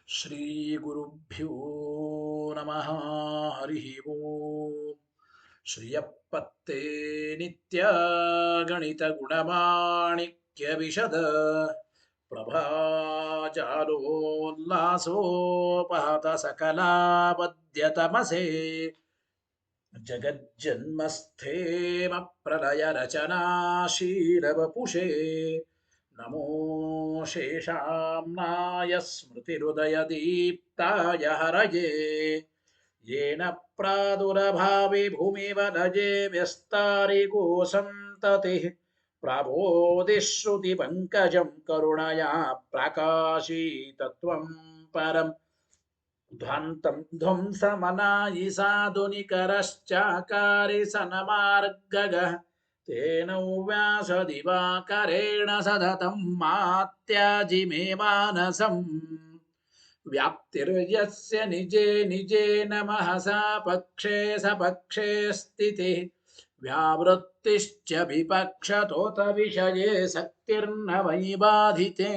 श्रीगुरुभ्यो नमः। हरिः ओम्। श्रियपत्ते नित्यगणितगुणमाणिक्यविशद प्रभाजालोल्लासोपहत सकलापद्यतमसे जगज्जन्मस्थेम प्रलयरचनाशीलवपुषे नमो शेषाम्नाय स्मृतिहृदयदीप्ताय हरये येन प्रादुरभावि भूमिवनजे व्यस्तारिको सन्ततिः प्रबोधिश्रुतिपङ्कजं करुणया प्रकाशीतत्वं परम् ध्वान्तं ध्वंसमनायि साधुनिकरश्चाकारि सनमार्गगः तेन व्यासदिवाकरेण सततं मात्याजि मे मानसम् व्याप्तिर्यस्य निजे निजेन महसा पक्षे सपक्षे स्थितिः व्यावृत्तिश्च विपक्षतोत विषये शक्तिर्न वै बाधिते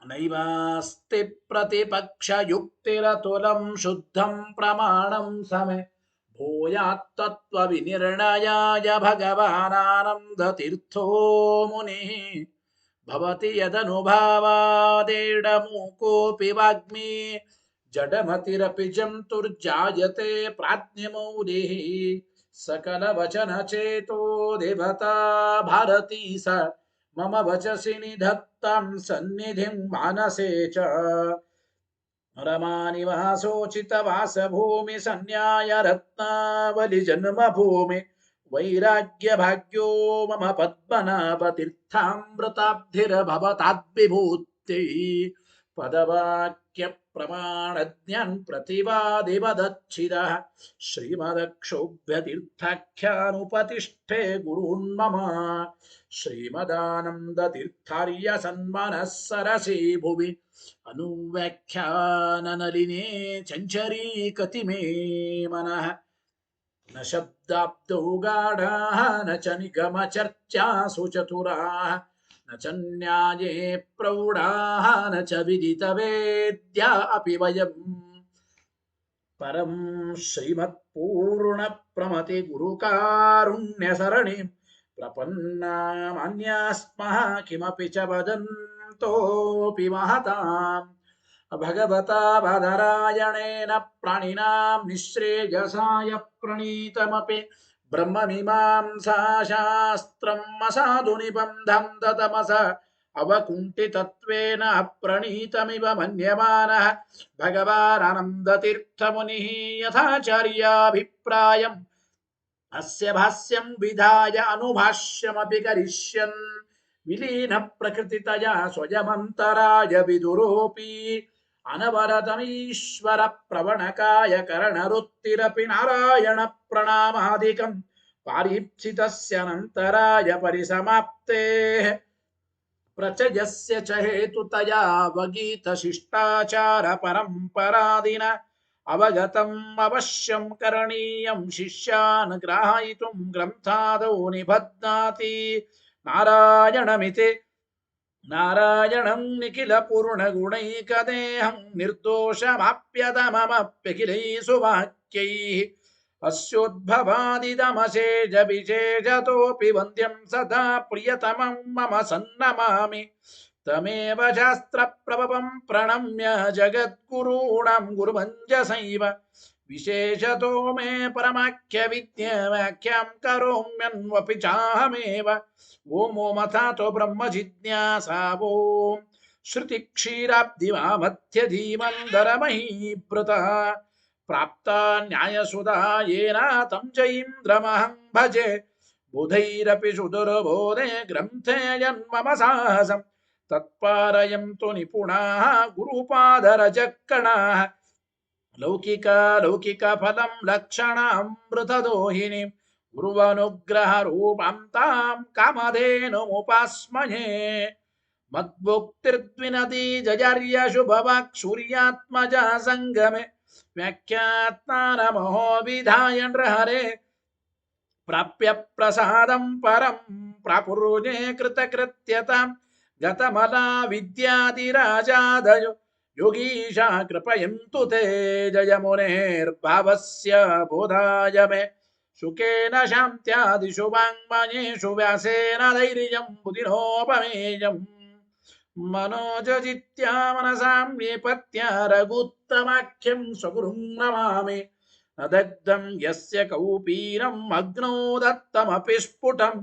नैवास्ति प्रतिपक्षयुक्तिरतुलं शुद्धं प्रमाणं समे भूयात्तत्त्वविनिर्णयाय भगवानानन्दतीर्थो मुनिः भवति यदनुभावादेडमूकोऽपि वाग्मी जडमतिरपि जन्तुर्जायते प्राज्ञमौलिः सकलवचनचेतो देवता भारती स मम वचसि निधत्तां सन्निधिं मानसे च रमानिवासोचितवासभूमि सन्न्याय रत्नावलि जन्मभूमि वैराग्यभाग्यो मम पद्मनाभतीर्थामृताब्धिर्भवताद्विभूतिः पदवाक्य प्रमाणज्ञान प्रतिवादिवदच्छिदः श्रीमदक्षोभ्यतीर्थाख्यानुपतिष्ठे गुरून्मम श्रीमदानन्दतीर्थार्य सन्मनः सरसि भुवि अनुव्याख्याननलिने चञ्चरी कतिमे मनः न शब्दाब्दौ गाढाः न च निगमचर्चासु चतुराः न च न्याये प्रौढाः न च विदितवेद्या अपि वयम् परं श्रीमत्पूर्णप्रमति गुरुकारुण्यसरणिं प्रपन्नामन्यास्मः किमपि च वदन्तोऽपि महताम् भगवता बादरायणेन प्राणिनां निःश्रेयसाय प्रणीतमपि ब्रह्ममीमांसाशास्त्रम् असाधु निबन्धं दतमस अवकुण्ठितत्वेन अप्रणीतमिव मन्यमानः भगवानानन्दतीर्थमुनिः यथाचार्याभिप्रायम् अस्य भाष्यं विधाय अनुभाष्यमपि करिष्यन् विलीन प्रकृतितया स्वयमन्तराय विदुरोऽपि अनवरतमीश्वर प्रवणकाय करणरुत्तिरपि नारायण प्रणामादिकं पारीप्सितस्यनन्तराय परिसमाप्तेः प्रचयस्य च हेतुतया वगीतशिष्टाचार परम्परादिना अवगतम् अवश्यं करणीयं शिष्यान् ग्राहयितुं ग्रन्थादौ निबध्नाति नारायणमिति नारायणं निखिल पूर्णगुणैकदेहं निर्दोषमाप्यतममप्यखिलैः सुवाक्यैः अस्योद्भवादिदमशेषविशेषतोऽपि वन्द्यं सदा प्रियतमं मम सन्नमामि तमेव शास्त्रप्रभवं प्रणम्य जगद्गुरूणां गुरुवञ्जसैव विशेषतो मे परमाख्यविद्याव्याख्यां करोम्यन्वपि चाहमेव ओमो मथातो ब्रह्म जिज्ञासा ओम श्रुतिक्षीराब्धिमामध्यधीमन्दरमहीभृतः प्राप्ता न्यायसुधा येन तं च इन्द्रमहं भजे बुधैरपि सुदुर्बोधे ग्रन्थे यन्मम साहसं तत्पारयन्तु निपुणाः गुरुपादरजक्कणाः लौकिकफलं लक्षणामृतदोहिनीं गुरुवनुग्रहरूपां तां कामधेनुमुपास्महे मद्भुक्तिर्द्विनदी जयार्यशुभवाक् सूर्यात्मजा सङ्गमे व्याख्यात्मानमहो विधाय नृहरे प्राप्य प्रसादं परं प्रापुरुजे कृतकृत्यतां गतमला विद्यादिराजादयो ಯೋಗೀಶ ಕೃಪಯಂತು ತೇ ಜಯ ಮುನೇರ್ಭಾವಸ್ಯ ಬೋಧಾಯ ಮೇ ಶುಕೇನ ಶಾಂತ್ಯಾದಿಷು ವಾङ्मयेषु ವ್ಯಾಸೇನ ಧೈರ್ಯಂ ಬುಧಿನೋಪಮೇಯಂ मनोजजित्या मनसां निपत्य रघुत्तमाख्यं स्वगुरुं नमामि न दग्धं यस्य कौपीनम् अग्नौ दत्तमपि स्फुटं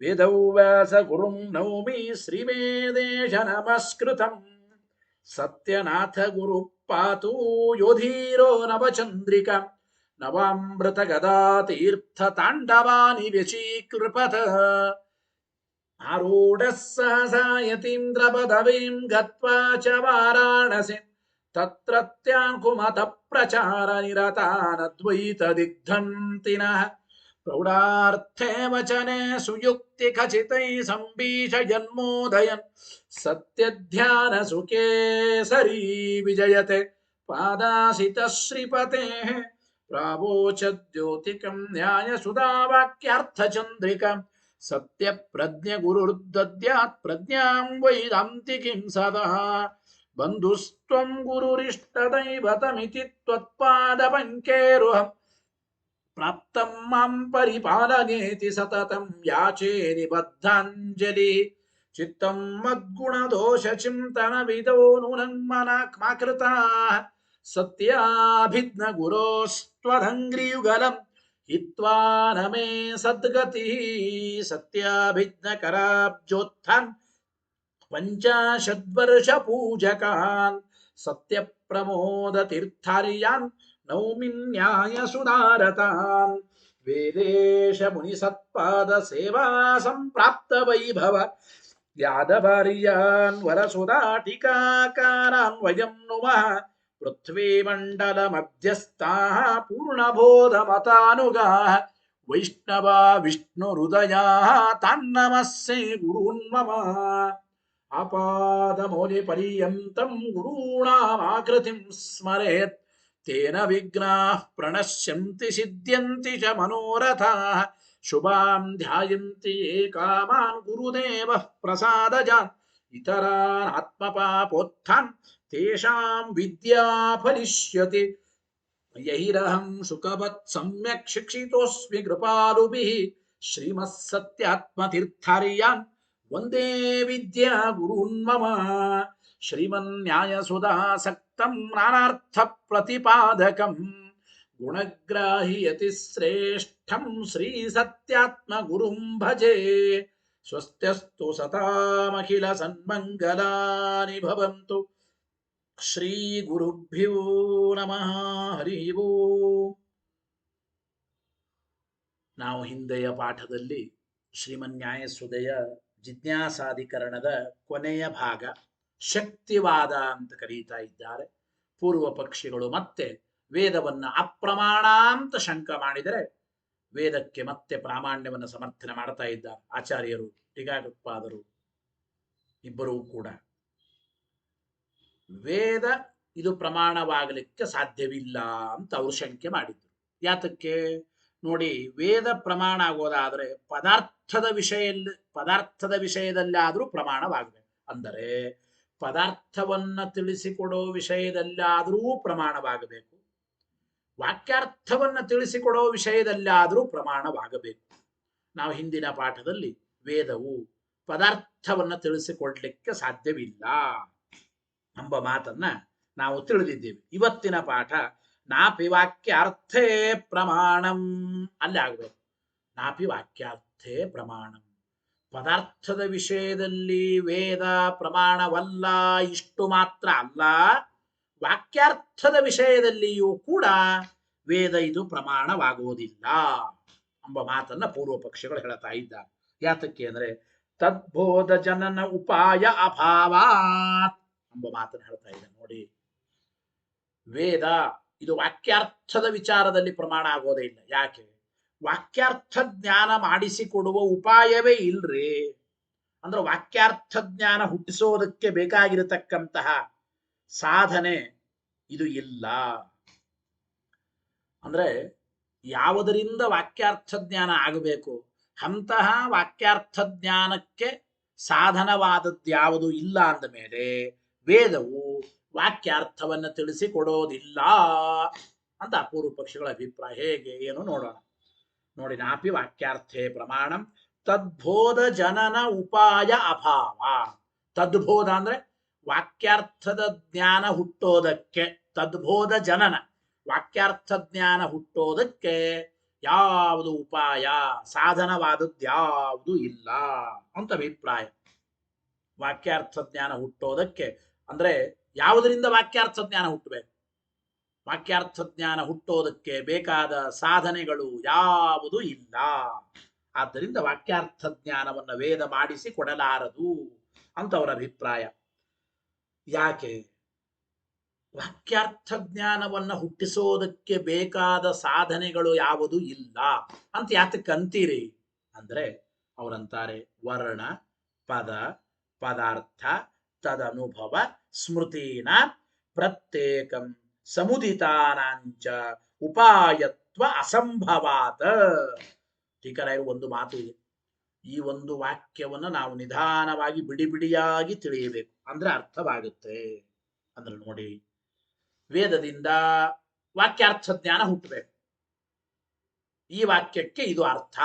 वेदौ व्यासगुरुं नौमि श्रीवेदेश नमस्कृतम् सत्यनाथ गुरुः पातु योधीरो नवचन्द्रिका नवामृतगदा तीर्थताण्डवानि व्यचीकृपत आरूढः सहसा यतीन्द्रपदवीं गत्वा च वाराणसीं तत्रत्यान् कुमतप्रचारनिरतानद्वैतदिग्धन्तिनः प्रौढार्थे वचने सुयुक्तिखचितैः सम्भीषयन्मोदयन् सत्यध्यानसुकेसरी विजयते पादासितश्रीपतेः प्रावोचद्योतिकं न्यायसुधावाक्यार्थचन्द्रिकाम् सत्यप्रज्ञ गुरुर्दद्यात् प्रज्ञां वैदान्तिकीं सदा बन्धुस्त्वं गुरुरिष्टदैवतमिति त्वत्पादपङ्केरुहम् प्राप्तं मां परिपालयेति सततं याचे निबद्धाञ्जलिः चित्तं मद्गुणदोषचिन्तनविदो नूनं मना कृताः सत्याभिज्ञ गुरोस्त्वदङ्घ्रियुगलम् हित्वा न मे सद्गतिः सत्याभिज्ञकराब्जोत्थान् पञ्चाशद्वर्षपूजकान् सत्यप्रमोदतीर्थार्यान् नौमि न्यायसुधारतान् वेदेश मुनिसत्पादसेवा सम्प्राप्त वैभव यादवार्यान् वरसुधाटिकाकारान् वयं नुमः पृथ्वीमण्डलमध्यस्थाः पूर्णबोधमतानुगाः वैष्णवा विष्णुहृदयाः तान्नमस्ये गुरून् मम आपादमौलिपर्यन्तं गुरूणामाकृतिं स्मरेत् तेन विघ्नाः प्रणश्यन्ति सिद्ध्यन्ति च मनोरथाः शुभां ध्यायन्ति ये कामान् गुरुदेवः प्रसादजान् इतरान् आत्मपापोत्थान् तेषां विद्या फलिष्यति यहिरहं सुखवत् सम्यक् शिक्षितोऽस्मि कृपालुभिः श्रीमत्सत्यात्मतीर्थार्यान् वन्दे विद्या गुरून् मम श्रीमन्न्यायसुधासक्तं नानार्थप्रतिपादकं गुणग्राह्यति श्रेष्ठं श्रीसत्यात्मगुरुं भजे स्वस्त्यस्तु सतामखिलसन्मङ्गलानि भवन्तु ಶ್ರೀ ಗುರುಭ್ಯೋ ನಮಃ ಹರಿ ಓಂ. ನಾವು ಹಿಂದೆಯ ಪಾಠದಲ್ಲಿ ಶ್ರೀಮನ್ಯಾಯಸುಧೆಯ ಜಿಜ್ಞಾಸಾಧಿಕರಣದ ಕೊನೆಯ ಭಾಗ ಶಕ್ತಿವಾದ ಅಂತ ಕರೀತಾ ಇದ್ದಾರೆ. ಪೂರ್ವ ಪಕ್ಷಿಗಳು ಮತ್ತೆ ವೇದವನ್ನ ಅಪ್ರಮಾಣ ಅಂತ ಶಂಕ ಮಾಡಿದರೆ ವೇದಕ್ಕೆ ಮತ್ತೆ ಪ್ರಾಮಾಣ್ಯವನ್ನು ಸಮರ್ಥನೆ ಮಾಡ್ತಾ ಇದ್ದಾರೆ ಆಚಾರ್ಯರು, ಟೀಕಾಕೃತ್ಪಾದರು ಇಬ್ಬರೂ ಕೂಡ. ವೇದ ಇದು ಪ್ರಮಾಣವಾಗಲಿಕ್ಕೆ ಸಾಧ್ಯವಿಲ್ಲ ಅಂತ ಅವರು ಶಂಕೆ ಮಾಡಿದ್ರು. ಯಾತಕ್ಕೆ ನೋಡಿ, ವೇದ ಪ್ರಮಾಣ ಆಗೋದಾದ್ರೆ ಪದಾರ್ಥದ ವಿಷಯದಲ್ಲಾದ್ರೂ ಪ್ರಮಾಣವಾಗಬೇಕು. ಅಂದರೆ ಪದಾರ್ಥವನ್ನ ತಿಳಿಸಿಕೊಡೋ ವಿಷಯದಲ್ಲಾದರೂ ಪ್ರಮಾಣವಾಗಬೇಕು, ವಾಕ್ಯಾರ್ಥವನ್ನ ತಿಳಿಸಿಕೊಡೋ ವಿಷಯದಲ್ಲಾದರೂ ಪ್ರಮಾಣವಾಗಬೇಕು. ನಾವು ಹಿಂದಿನ ಪಾಠದಲ್ಲಿ ವೇದವು ಪದಾರ್ಥವನ್ನ ತಿಳಿಸಿಕೊಡ್ಲಿಕ್ಕೆ ಸಾಧ್ಯವಿಲ್ಲ ಎಂಬ ಮಾತನ್ನ ನಾವು ತಿಳಿದಿದ್ದೇವೆ. ಇವತ್ತಿನ ಪಾಠ ನಾಪಿ ವಾಕ್ಯಾರ್ಥೇ ಪ್ರಮಾಣಂ ಅಲ್ಲಿ ಆಗಬೇಕು. ನಾಪಿ ವಾಕ್ಯಾರ್ಥೇ ಪ್ರಮಾಣಂ, ಪದಾರ್ಥದ ವಿಷಯದಲ್ಲಿ ವೇದ ಪ್ರಮಾಣವಲ್ಲ, ಇಷ್ಟು ಮಾತ್ರ ಅಲ್ಲ, ವಾಕ್ಯಾರ್ಥದ ವಿಷಯದಲ್ಲಿಯೂ ಕೂಡ ವೇದ ಇದು ಪ್ರಮಾಣವಾಗುವುದಿಲ್ಲ ಎಂಬ ಮಾತನ್ನ ಪೂರ್ವ ಪಕ್ಷಿಗಳು ಹೇಳ್ತಾ ಇದ್ದಾರೆ. ಯಾತಕ್ಕೆ ಅಂದ್ರೆ ತದ್ಬೋಧ ಜನನ ಉಪಾಯ ಅಭಾವಾತ್ ಎಂಬ ಮಾತನ್ನು ಹೇಳ್ತಾ ಇದೆ. ನೋಡಿ, ವೇದ ಇದು ವಾಕ್ಯಾರ್ಥದ ವಿಚಾರದಲ್ಲಿ ಪ್ರಮಾಣ ಆಗೋದೇ ಇಲ್ಲ. ಯಾಕೆ? ವಾಕ್ಯಾರ್ಥ ಜ್ಞಾನ ಮಾಡಿಸಿಕೊಡುವ ಉಪಾಯವೇ ಇಲ್ರಿ. ಅಂದ್ರೆ ವಾಕ್ಯಾರ್ಥ ಜ್ಞಾನ ಹುಟ್ಟಿಸೋದಕ್ಕೆ ಬೇಕಾಗಿರತಕ್ಕಂತಹ ಸಾಧನೆ ಇದು ಇಲ್ಲ. ಅಂದ್ರೆ ಯಾವುದರಿಂದ ವಾಕ್ಯಾರ್ಥ ಜ್ಞಾನ ಆಗಬೇಕು ಅಂತಹ ವಾಕ್ಯಾರ್ಥ ಜ್ಞಾನಕ್ಕೆ ಸಾಧನವಾದದ್ದು ಯಾವುದು ಇಲ್ಲ ಅಂದ ಮೇಲೆ ವೇದವು ವಾಕ್ಯಾರ್ಥವನ್ನು ತಿಳಿಸಿಕೊಡೋದಿಲ್ಲ ಅಂತ ಪೂರ್ವ ಪಕ್ಷಿಗಳ ಅಭಿಪ್ರಾಯ. ಹೇಗೆ ಏನು ನೋಡೋಣ. ನೋಡಿ, ನಾಪಿ ವಾಕ್ಯಾರ್ಥೇ ಪ್ರಮಾಣಂ ತದ್ಬೋಧ ಜನನ ಉಪಾಯ ಅಭಾವ. ತದ್ಬೋಧ ಅಂದ್ರೆ ವಾಕ್ಯಾರ್ಥದ ಜ್ಞಾನ ಹುಟ್ಟೋದಕ್ಕೆ, ತದ್ಬೋಧ ಜನನ ವಾಕ್ಯಾರ್ಥ ಜ್ಞಾನ ಹುಟ್ಟೋದಕ್ಕೆ ಯಾವುದು ಉಪಾಯ, ಸಾಧನವಾದದ್ಯಾವುದು ಇಲ್ಲ ಅಂತ ಅಭಿಪ್ರಾಯ. ವಾಕ್ಯಾರ್ಥ ಜ್ಞಾನ ಹುಟ್ಟೋದಕ್ಕೆ ಅಂದ್ರೆ ಯಾವುದರಿಂದ ವಾಕ್ಯಾರ್ಥ ಜ್ಞಾನ ಹುಟ್ಟಬೇಕು? ವಾಕ್ಯಾರ್ಥ ಜ್ಞಾನ ಹುಟ್ಟೋದಕ್ಕೆ ಬೇಕಾದ ಸಾಧನೆಗಳು ಯಾವುದು ಇಲ್ಲ. ಆದ್ದರಿಂದ ವಾಕ್ಯಾರ್ಥ ಜ್ಞಾನವನ್ನು ವೇದ ಮಾಡಿಸಿ ಕೊಡಲಾರದು ಅಂತ ಅವರ ಅಭಿಪ್ರಾಯ. ಯಾಕೆ? ವಾಕ್ಯಾರ್ಥ ಜ್ಞಾನವನ್ನು ಹುಟ್ಟಿಸೋದಕ್ಕೆ ಬೇಕಾದ ಸಾಧನೆಗಳು ಯಾವುದು ಇಲ್ಲ ಅಂತ ಯಾತಕ್ಕೆ ಅಂತೀರಿ ಅಂದ್ರೆ ಅವರಂತಾರೆ, ವರ್ಣ ಪದ ಪದಾರ್ಥ ತದನುಭವ ಸ್ಮೃತೀನ ಪ್ರತ್ಯೇಕಂ ಸಮುದಿತಾನಾಂಚ ಉಪಾಯತ್ವ ಅಸಂಭವಾತ. ಟೀಕರಾಯರು ಒಂದು ಮಾತು ಇದೆ. ಈ ಒಂದು ವಾಕ್ಯವನ್ನು ನಾವು ನಿಧಾನವಾಗಿ ಬಿಡಿ ಬಿಡಿಯಾಗಿ ತಿಳಿಯಬೇಕು, ಅಂದ್ರೆ ಅರ್ಥವಾಗುತ್ತೆ. ಅಂದ್ರೆ ನೋಡಿ, ವೇದದಿಂದ ವಾಕ್ಯಾರ್ಥ ಜ್ಞಾನ ಹುಟ್ಟಬೇಕು. ಈ ವಾಕ್ಯಕ್ಕೆ ಇದು ಅರ್ಥ.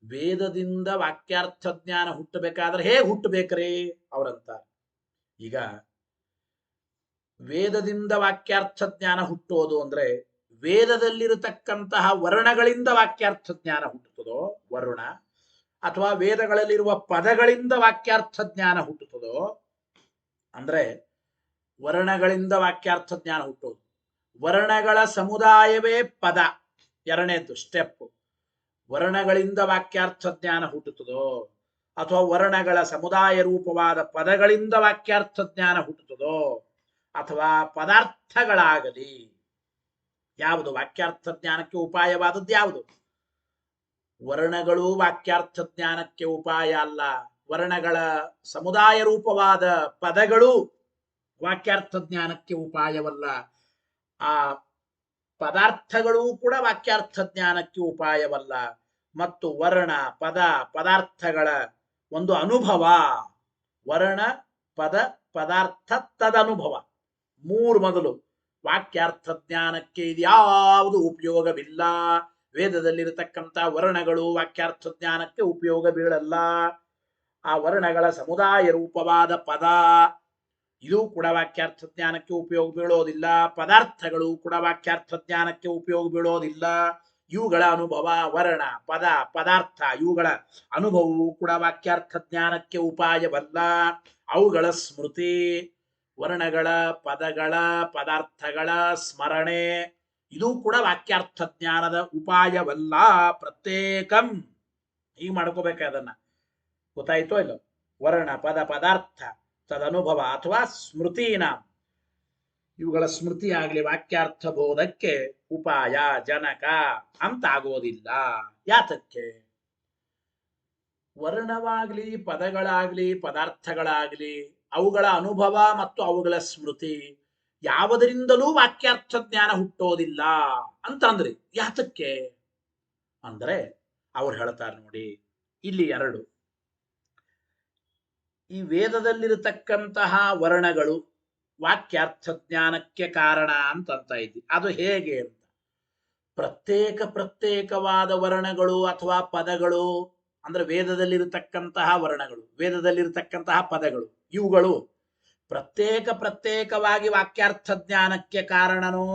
ವೇದದಿಂದ ವಾಕ್ಯಾರ್ಥ ಜ್ಞಾನ ಹುಟ್ಟಬೇಕಾದ್ರೆ ಹೇಗೆ ಹುಟ್ಟಬೇಕ್ರಿ ಅವರಂತಾರೆ. ಈಗ ವೇದದಿಂದ ವಾಕ್ಯಾರ್ಥ ಜ್ಞಾನ ಹುಟ್ಟೋದು ಅಂದ್ರೆ ವೇದದಲ್ಲಿರತಕ್ಕಂತಹ ವರ್ಣಗಳಿಂದ ವಾಕ್ಯಾರ್ಥ ಜ್ಞಾನ ಹುಟ್ಟುತ್ತದೋ ವರುಣ, ಅಥವಾ ವೇದಗಳಲ್ಲಿರುವ ಪದಗಳಿಂದ ವಾಕ್ಯಾರ್ಥ ಜ್ಞಾನ ಹುಟ್ಟುತ್ತದೋ ಅಂದ್ರೆ ವರ್ಣಗಳಿಂದ ವಾಕ್ಯಾರ್ಥ ಜ್ಞಾನ ಹುಟ್ಟೋದು. ವರ್ಣಗಳ ಸಮುದಾಯವೇ ಪದ, ಎರಡನೇದು ಸ್ಟೆಪ್. ವರ್ಣಗಳಿಂದ ವಾಕ್ಯಾರ್ಥ ಜ್ಞಾನ ಹುಟ್ಟುತ್ತದೋ ಅಥವಾ ವರ್ಣಗಳ ಸಮುದಾಯ ರೂಪವಾದ ಪದಗಳಿಂದ ವಾಕ್ಯಾರ್ಥ ಜ್ಞಾನ ಹುಟ್ಟುತ್ತದೋ ಅಥವಾ ಪದಾರ್ಥಗಳಾಗಲಿ, ಯಾವುದು ವಾಕ್ಯಾರ್ಥ ಜ್ಞಾನಕ್ಕೆ ಉಪಾಯವಾದದ್ದು ಯಾವುದು? ವರ್ಣಗಳು ವಾಕ್ಯಾರ್ಥ ಜ್ಞಾನಕ್ಕೆ ಉಪಾಯ ಅಲ್ಲ. ವರ್ಣಗಳ ಸಮುದಾಯ ರೂಪವಾದ ಪದಗಳು ವಾಕ್ಯಾರ್ಥ ಜ್ಞಾನಕ್ಕೆ ಉಪಾಯವಲ್ಲ. ಆ ಪದಾರ್ಥಗಳೂ ಕೂಡ ವಾಕ್ಯಾರ್ಥ ಜ್ಞಾನಕ್ಕೆ ಉಪಾಯವಲ್ಲ. ಮತ್ತು ವರ್ಣ ಪದ ಪದಾರ್ಥಗಳ ಒಂದು ಅನುಭವ, ವರ್ಣ ಪದ ಪದಾರ್ಥ ತದನುಭವ, ಮೂರು ಮೊದಲು ವಾಕ್ಯಾರ್ಥ ಜ್ಞಾನಕ್ಕೆ ಇದ್ಯಾವುದು ಉಪಯೋಗವಿಲ್ಲ. ವೇದದಲ್ಲಿರತಕ್ಕಂಥ ವರ್ಣಗಳು ವಾಕ್ಯಾರ್ಥ ಜ್ಞಾನಕ್ಕೆ ಉಪಯೋಗ ಬೀಳಲ್ಲ. ಆ ವರ್ಣಗಳ ಸಮುದಾಯ ರೂಪವಾದ ಪದ ಇದು ಕೂಡ ವಾಕ್ಯಾರ್ಥ ಜ್ಞಾನಕ್ಕೆ ಉಪಯೋಗ ಬೀಳೋದಿಲ್ಲ. ಪದಾರ್ಥಗಳು ಕೂಡ ವಾಕ್ಯಾರ್ಥ ಜ್ಞಾನಕ್ಕೆ ಉಪಯೋಗ ಬೀಳೋದಿಲ್ಲ. ಇವುಗಳ ಅನುಭವ, ವರ್ಣ ಪದ ಪದಾರ್ಥ ಇವುಗಳ ಅನುಭವವು ಕೂಡ ವಾಕ್ಯಾರ್ಥ ಜ್ಞಾನಕ್ಕೆ ಉಪಾಯವಲ್ಲ. ಅವುಗಳ ಸ್ಮೃತಿ, ವರ್ಣಗಳ ಪದಗಳ ಪದಾರ್ಥಗಳ ಸ್ಮರಣೆ ಇದು ಕೂಡ ವಾಕ್ಯಾರ್ಥ ಜ್ಞಾನದ ಉಪಾಯವಲ್ಲ. ಪ್ರತ್ಯೇಕಂ ಹೀಗೆ ಮಾಡ್ಕೋಬೇಕು. ಅದನ್ನ ಗೊತ್ತಾಯ್ತೋ ಇಲ್ಲ? ವರ್ಣ ಪದ ಪದಾರ್ಥ ತದನುಭವ ಅಥವಾ ಸ್ಮೃತಿನ, ಇವುಗಳ ಸ್ಮೃತಿ ಆಗಲಿ ವಾಕ್ಯಾರ್ಥ ಬೋಧಕ್ಕೆ ಉಪಾಯ ಜನಕ ಅಂತ ಆಗೋದಿಲ್ಲ. ಯಾತಕ್ಕೆ? ವರ್ಣವಾಗ್ಲಿ ಪದಗಳಾಗ್ಲಿ ಪದಾರ್ಥಗಳಾಗ್ಲಿ ಅವುಗಳ ಅನುಭವ ಮತ್ತು ಅವುಗಳ ಸ್ಮೃತಿ ಯಾವುದರಿಂದಲೂ ವಾಕ್ಯಾರ್ಥ ಜ್ಞಾನ ಹುಟ್ಟೋದಿಲ್ಲ ಅಂತಂದ್ರಿ. ಯಾತಕ್ಕೆ ಅಂದ್ರೆ ಅವ್ರು ಹೇಳ್ತಾರೆ ನೋಡಿ, ಇಲ್ಲಿ ಎರಡು. ಈ ವೇದದಲ್ಲಿರತಕ್ಕಂತಹ ವರ್ಣಗಳು ವಾಕ್ಯಾರ್ಥ ಜ್ಞಾನಕ್ಕೆ ಕಾರಣ ಅಂತ ಇದ್ದಿ. ಅದು ಹೇಗೆ ಅಂತ, ಪ್ರತ್ಯೇಕವಾದ ವರ್ಣಗಳು ಅಥವಾ ಪದಗಳು ಅಂದ್ರೆ ವೇದದಲ್ಲಿರತಕ್ಕಂತಹ ವರ್ಣಗಳು ವೇದದಲ್ಲಿರತಕ್ಕಂತಹ ಪದಗಳು ಇವುಗಳು ಪ್ರತ್ಯೇಕವಾಗಿ ವಾಕ್ಯಾರ್ಥ ಜ್ಞಾನಕ್ಕೆ ಕಾರಣನೋ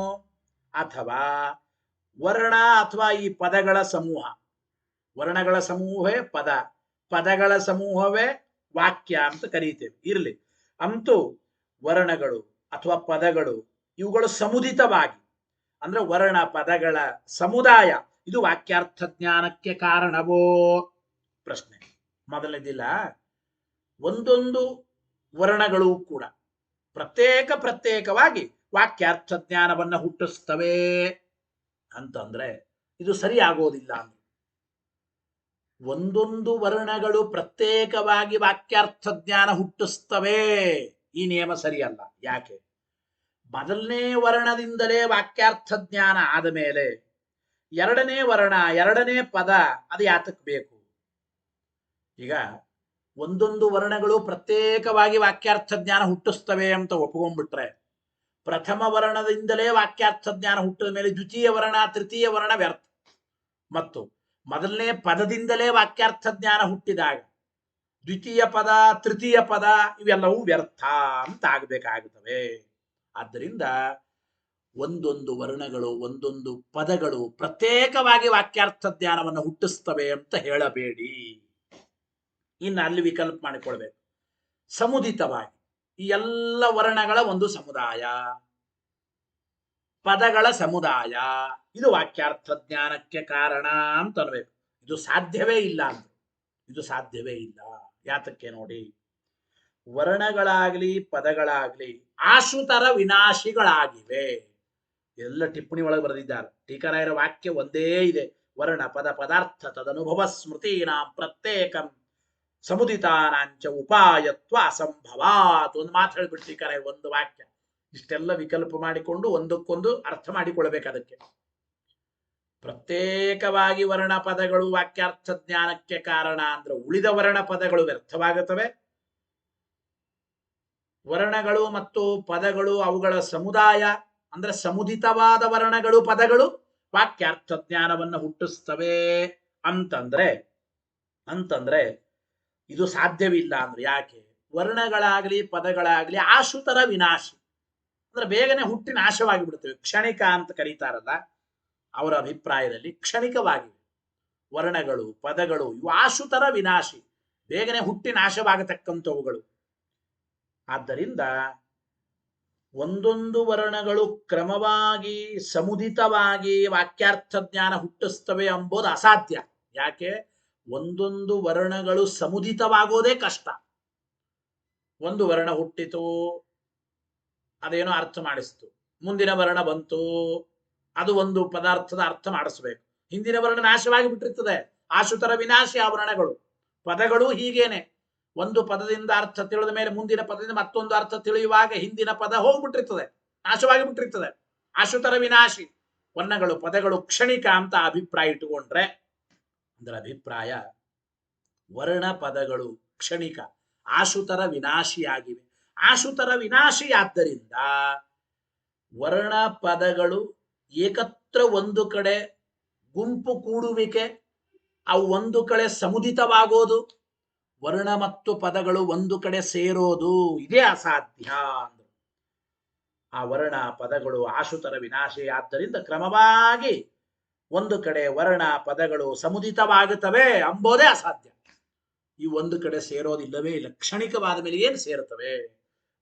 ಅಥವಾ ವರ್ಣ ಅಥವಾ ಈ ಪದಗಳ ಸಮೂಹ, ವರ್ಣಗಳ ಸಮೂಹವೇ ಪದ, ಪದಗಳ ಸಮೂಹವೇ ವಾಕ್ಯ ಅಂತ ಕರೀತೇವೆ. ಇರಲಿ, ಅಂತೂ ವರ್ಣಗಳು ಅಥವಾ ಪದಗಳು ಇವುಗಳು ಸಮುದಿತವಾಗಿ ಅಂದ್ರೆ ವರ್ಣ ಪದಗಳ ಸಮುದಾಯ ಇದು ವಾಕ್ಯಾರ್ಥ ಜ್ಞಾನಕ್ಕೆ ಕಾರಣವೋ? ಪ್ರಶ್ನೆ ಮೊದಲನೇದಿಲ್ಲ. ಒಂದೊಂದು ವರ್ಣಗಳು ಕೂಡ ಪ್ರತ್ಯೇಕವಾಗಿ ವಾಕ್ಯಾರ್ಥ ಜ್ಞಾನವನ್ನ ಹುಟ್ಟಿಸ್ತವೆ ಅಂತಂದ್ರೆ ಇದು ಸರಿಯಾಗೋದಿಲ್ಲ. ಅಂದ್ರೆ ಒಂದೊಂದು ವರ್ಣಗಳು ಪ್ರತ್ಯೇಕವಾಗಿ ವಾಕ್ಯಾರ್ಥ ಜ್ಞಾನ ಹುಟ್ಟಿಸ್ತವೆ, ಈ ನಿಯಮ ಸರಿಯಲ್ಲ. ಯಾಕೆ? ಮೊದಲನೇ ವರ್ಣದಿಂದಲೇ ವಾಕ್ಯಾರ್ಥ ಜ್ಞಾನ ಆದ ಮೇಲೆ ಎರಡನೇ ವರ್ಣ ಎರಡನೇ ಪದ ಅದು ಯಾತಕ್ ಬೇಕು? ಈಗ ಒಂದೊಂದು ವರ್ಣಗಳು ಪ್ರತ್ಯೇಕವಾಗಿ ವಾಕ್ಯಾರ್ಥ ಜ್ಞಾನ ಹುಟ್ಟಿಸ್ತವೆ ಅಂತ ಒಪ್ಕೊಂಡ್ಬಿಟ್ರೆ, ಪ್ರಥಮ ವರ್ಣದಿಂದಲೇ ವಾಕ್ಯಾರ್ಥ ಜ್ಞಾನ ಹುಟ್ಟಿದ ಮೇಲೆ ದ್ವಿತೀಯ ವರ್ಣ ತೃತೀಯ ವರ್ಣ ವ್ಯರ್ಥ. ಮತ್ತು ಮೊದಲನೇ ಪದದಿಂದಲೇ ವಾಕ್ಯಾರ್ಥ ಜ್ಞಾನ ಹುಟ್ಟಿದಾಗ ದ್ವಿತೀಯ ಪದ ತೃತೀಯ ಪದ ಇವೆಲ್ಲವೂ ವ್ಯರ್ಥ ಅಂತ ಆಗಬೇಕಾಗುತ್ತವೆ. ಆದ್ದರಿಂದ ಒಂದೊಂದು ವರ್ಣಗಳು ಒಂದೊಂದು ಪದಗಳು ಪ್ರತ್ಯೇಕವಾಗಿ ವಾಕ್ಯಾರ್ಥ ಜ್ಞಾನವನ್ನು ಹುಟ್ಟಿಸ್ತವೆ ಅಂತ ಹೇಳಬೇಡಿ. ಇನ್ನು ಅಲ್ಲಿ ವಿಕಲ್ಪ ಮಾಡಿಕೊಳ್ಬೇಕು. ಸಮುದಿತವಾಗಿ ಈ ಎಲ್ಲ ವರ್ಣಗಳ ಒಂದು ಸಮುದಾಯ, ಪದಗಳ ಸಮುದಾಯ, ಇದು ವಾಕ್ಯಾರ್ಥ ಜ್ಞಾನಕ್ಕೆ ಕಾರಣ ಅಂತ ಅನ್ಬೇಕು. ಇದು ಸಾಧ್ಯವೇ ಇಲ್ಲ ಅಂತ, ಇದು ಸಾಧ್ಯವೇ ಇಲ್ಲ. ಯಾತಕ್ಕೆ ನೋಡಿ, ವರ್ಣಗಳಾಗ್ಲಿ ಪದಗಳಾಗ್ಲಿ ಆಶುತರ ವಿನಾಶಿಗಳಾಗಿವೆ. ಎಲ್ಲ ಟಿಪ್ಪಣಿ ಒಳಗೆ ಬರೆದಿದ್ದಾರೆ. ಟೀಕರಾಯರ ವಾಕ್ಯ ಒಂದೇ ಇದೆ, ವರ್ಣ ಪದ ಪದಾರ್ಥ ತದನುಭವ ಸ್ಮೃತೀನಾಂ ಪ್ರತ್ಯೇಕಂ ಸಮುದಿತಾನಾಂಚ ಉಪಾಯತ್ವ ಅಸಂಭವಾತ್. ಒಂದು ಮಾತು ಹೇಳ್ಬಿಟ್ಟು ಟೀಕರಾಯರ ಒಂದು ವಾಕ್ಯ. ಇಷ್ಟೆಲ್ಲ ವಿಕಲ್ಪ ಮಾಡಿಕೊಂಡು ಒಂದಕ್ಕೊಂದು ಅರ್ಥ ಮಾಡಿಕೊಳ್ಬೇಕು. ಅದಕ್ಕೆ ಪ್ರತ್ಯೇಕವಾಗಿ ವರ್ಣ ಪದಗಳು ವಾಕ್ಯಾರ್ಥ ಜ್ಞಾನಕ್ಕೆ ಕಾರಣ ಅಂದ್ರೆ ಉಳಿದ ವರ್ಣ ಪದಗಳು ವ್ಯರ್ಥವಾಗುತ್ತವೆ. ವರ್ಣಗಳು ಮತ್ತು ಪದಗಳು ಅವುಗಳ ಸಮುದಾಯ ಅಂದ್ರೆ ಸಮುದಿತವಾದ ವರ್ಣಗಳು ಪದಗಳು ವಾಕ್ಯಾರ್ಥ ಜ್ಞಾನವನ್ನು ಹುಟ್ಟಿಸ್ತವೆ ಅಂತಂದ್ರೆ ಇದು ಸಾಧ್ಯವಿಲ್ಲ. ಅಂದ್ರೆ ಯಾಕೆ? ವರ್ಣಗಳಾಗ್ಲಿ ಪದಗಳಾಗ್ಲಿ ಆಶುತರ ವಿನಾಶಿ ಅಂದ್ರೆ ಬೇಗನೆ ಹುಟ್ಟಿ ನಾಶವಾಗಿ ಬಿಡ್ತವೆ. ಕ್ಷಣಿಕ ಅಂತ ಕರೀತಾರಲ್ಲ, ಅವರ ಅಭಿಪ್ರಾಯದಲ್ಲಿ ಕ್ಷಣಿಕವಾಗಿವೆ ವರ್ಣಗಳು ಪದಗಳು. ಇವು ಆಶುತರ ವಿನಾಶಿ, ಬೇಗನೆ ಹುಟ್ಟಿ ನಾಶವಾಗತಕ್ಕಂಥವುಗಳು. ಆದ್ದರಿಂದ ಒಂದೊಂದು ವರ್ಣಗಳು ಕ್ರಮವಾಗಿ ಸಮುದಿತವಾಗಿ ವಾಕ್ಯಾರ್ಥ ಜ್ಞಾನ ಹುಟ್ಟಿಸ್ತವೆ ಎಂಬುದು ಅಸಾಧ್ಯ. ಯಾಕೆ? ಒಂದೊಂದು ವರ್ಣಗಳು ಸಮುದಿತವಾಗೋದೇ ಕಷ್ಟ. ಒಂದು ವರ್ಣ ಹುಟ್ಟಿತು, ಅದೇನೋ ಅರ್ಥ ಮಾಡಿಸ್ತು, ಮುಂದಿನ ವರ್ಣ ಬಂತು, ಅದು ಒಂದು ಪದಾರ್ಥದ ಅರ್ಥ ಮಾಡಿಸ್ಬೇಕು. ಹಿಂದಿನ ವರ್ಣ ನಾಶವಾಗಿ ಬಿಟ್ಟಿರ್ತದೆ, ಆಶುತರ ವಿನಾಶಿ ಆ ವರ್ಣಗಳು. ಪದಗಳು ಹೀಗೇನೆ, ಒಂದು ಪದದಿಂದ ಅರ್ಥ ತಿಳಿದ ಮೇಲೆ ಮುಂದಿನ ಪದದಿಂದ ಮತ್ತೊಂದು ಅರ್ಥ ತಿಳಿಯುವಾಗ ಹಿಂದಿನ ಪದ ಹೋಗ್ಬಿಟ್ಟಿರ್ತದೆ, ನಾಶವಾಗಿ ಬಿಟ್ಟಿರ್ತದೆ. ಆಶುತರ ವಿನಾಶಿ ವರ್ಣಗಳು ಪದಗಳು ಕ್ಷಣಿಕ ಅಂತ ಅಭಿಪ್ರಾಯ ಇಟ್ಟುಕೊಂಡ್ರೆ, ಅಂದ್ರೆ ಅಭಿಪ್ರಾಯ ವರ್ಣ ಪದಗಳು ಕ್ಷಣಿಕ, ಆಶುತರ ವಿನಾಶಿಯಾಗಿವೆ. ಆಶುತರ ವಿನಾಶಿಯಾದ್ದರಿಂದ ವರ್ಣ ಪದಗಳು ಏಕತ್ರ ಒಂದು ಕಡೆ ಗುಂಪು ಕೂಡುವಿಕೆ, ಅವು ಒಂದು ಕಡೆ ಸಮುದಿತವಾಗೋದು, ವರ್ಣ ಮತ್ತು ಪದಗಳು ಒಂದು ಕಡೆ ಸೇರೋದು ಇದೇ ಅಸಾಧ್ಯ ಅಂದ್ರು. ಆ ವರ್ಣ ಪದಗಳು ಆಶುತರ ವಿನಾಶಿ ಆದ್ದರಿಂದ ಕ್ರಮವಾಗಿ ಒಂದು ಕಡೆ ವರ್ಣ ಪದಗಳು ಸಮುದಿತವಾಗುತ್ತವೆ ಎಂಬುದೇ ಅಸಾಧ್ಯ. ಈ ಒಂದು ಕಡೆ ಸೇರೋದಿಲ್ಲವೇ ಇಲ್ಲ. ಕ್ಷಣಿಕವಾದ ಮೇಲೆ ಏನು ಸೇರುತ್ತವೆ?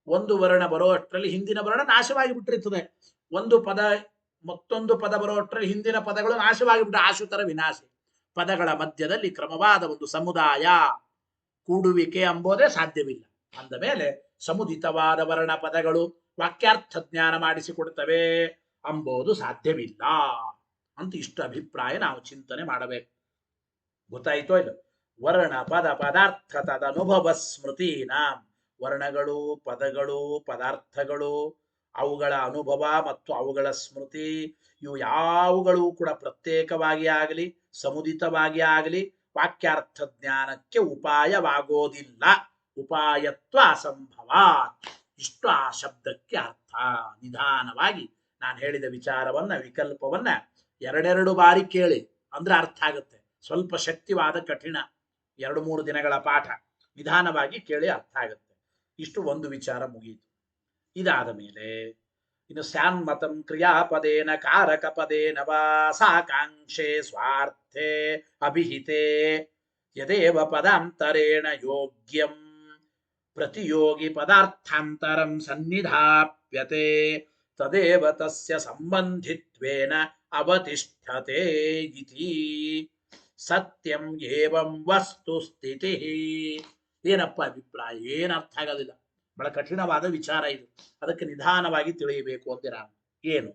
ಒಂದು ವರ್ಣ ಬರೋ ಅಷ್ಟರಲ್ಲಿ ಹಿಂದಿನ ವರ್ಣ ನಾಶವಾಗಿ ಬಿಟ್ಟಿರ್ತದೆ, ಒಂದು ಪದ ಮತ್ತೊಂದು ಪದ ಬರೋ ಅಷ್ಟರಲ್ಲಿ ಹಿಂದಿನ ಪದಗಳು ನಾಶವಾಗಿ ಬಿಟ್ಟು ಆಶುತರ ವಿನಾಶಿ. ಪದಗಳ ಮಧ್ಯದಲ್ಲಿ ಕ್ರಮವಾದ ಒಂದು ಸಮುದಾಯ ಕೂಡುವಿಕೆ ಎಂಬುದೇ ಸಾಧ್ಯವಿಲ್ಲ. ಅಂದ ಮೇಲೆ ಸಮುದಿತವಾದ ವರ್ಣ ಪದಗಳು ವಾಕ್ಯಾರ್ಥ ಜ್ಞಾನ ಮಾಡಿಸಿಕೊಡ್ತವೆ ಎಂಬುದು ಸಾಧ್ಯವಿಲ್ಲ ಅಂತ ಇಷ್ಟು ಅಭಿಪ್ರಾಯ ನಾವು ಚಿಂತನೆ ಮಾಡಬೇಕು. ಗೊತ್ತಾಯ್ತೋ ಇಲ್ಲ? ವರ್ಣ ಪದ ಪದಾರ್ಥ ತದನುಭವ ಸ್ಮೃತಿನ, ವರ್ಣಗಳು ಪದಗಳು ಪದಾರ್ಥಗಳು ಅವುಗಳ ಅನುಭವ ಮತ್ತು ಅವುಗಳ ಸ್ಮೃತಿ ಇವು ಯಾವುಗಳು ಕೂಡ ಪ್ರತ್ಯೇಕವಾಗಿ ಆಗಲಿ ಸಮುದಿತವಾಗಿ ಆಗಲಿ ವಾಕ್ಯಾರ್ಥ ಜ್ಞಾನಕ್ಕೆ ಉಪಾಯವಾಗೋದಿಲ್ಲ. ಉಪಾಯತ್ವ ಅಸಂಭವ. ಇಷ್ಟು ಆ ಶಬ್ದಕ್ಕೆ ಅರ್ಥ. ನಿಧಾನವಾಗಿ ನಾನು ಹೇಳಿದ ವಿಚಾರವನ್ನ ವಿಕಲ್ಪವನ್ನ ಎರಡೆರಡು ಬಾರಿ ಕೇಳಿ ಅಂದ್ರೆ ಅರ್ಥ ಆಗುತ್ತೆ. ಸ್ವಲ್ಪ ಶಕ್ತಿವಾದ ಕಠಿಣ 2-3 ದಿನಗಳ ಪಾಠ, ನಿಧಾನವಾಗಿ ಕೇಳಿ ಅರ್ಥ ಆಗುತ್ತೆ. ಇಷ್ಟು ಒಂದು ವಿಚಾರ ಮುಗಿಯಿತು. ಇದಾದ ಮೇಲೆ ಇನ್ನು ಸ್ಯಾನ್ಮತಂ ಕ್ರಿಯಾಪದೇನ ಕಾರಕ ಪದೇನ ವಾ ಸಾಕಾಂಕ್ಷೆ ಸ್ವಾರ್ಥೆ ಅಭಿಹಿತೆ ಯದೇವ ಪದಾಂತರೇಣ ಯೋಗ್ಯಂ ಪ್ರತಿಯೋಗಿ ಪದಾರ್ಥಾಂತರಂ ಸನ್ನಿಧಾಪ್ಯತೆ ತದೇವ ತಸ್ಯ ಸಂಬಂಧಿತ್ವೇನ ಅವತಿಷ್ಠತೆ ಇತಿ ಸತ್ಯಂ ಏವಂ ವಸ್ತು ಸ್ಥಿತಿ. ಏನಪ್ಪ ಅಭಿಪ್ರಾಯ? ಏನು ಅರ್ಥ ಆಗೋದಿಲ್ಲ, ಬಹಳ ಕಠಿಣವಾದ ವಿಚಾರ ಇದು. ಅದಕ್ಕೆ ನಿಧಾನವಾಗಿ ತಿಳಿಯಬೇಕು ಅಂತೀರ. ಏನು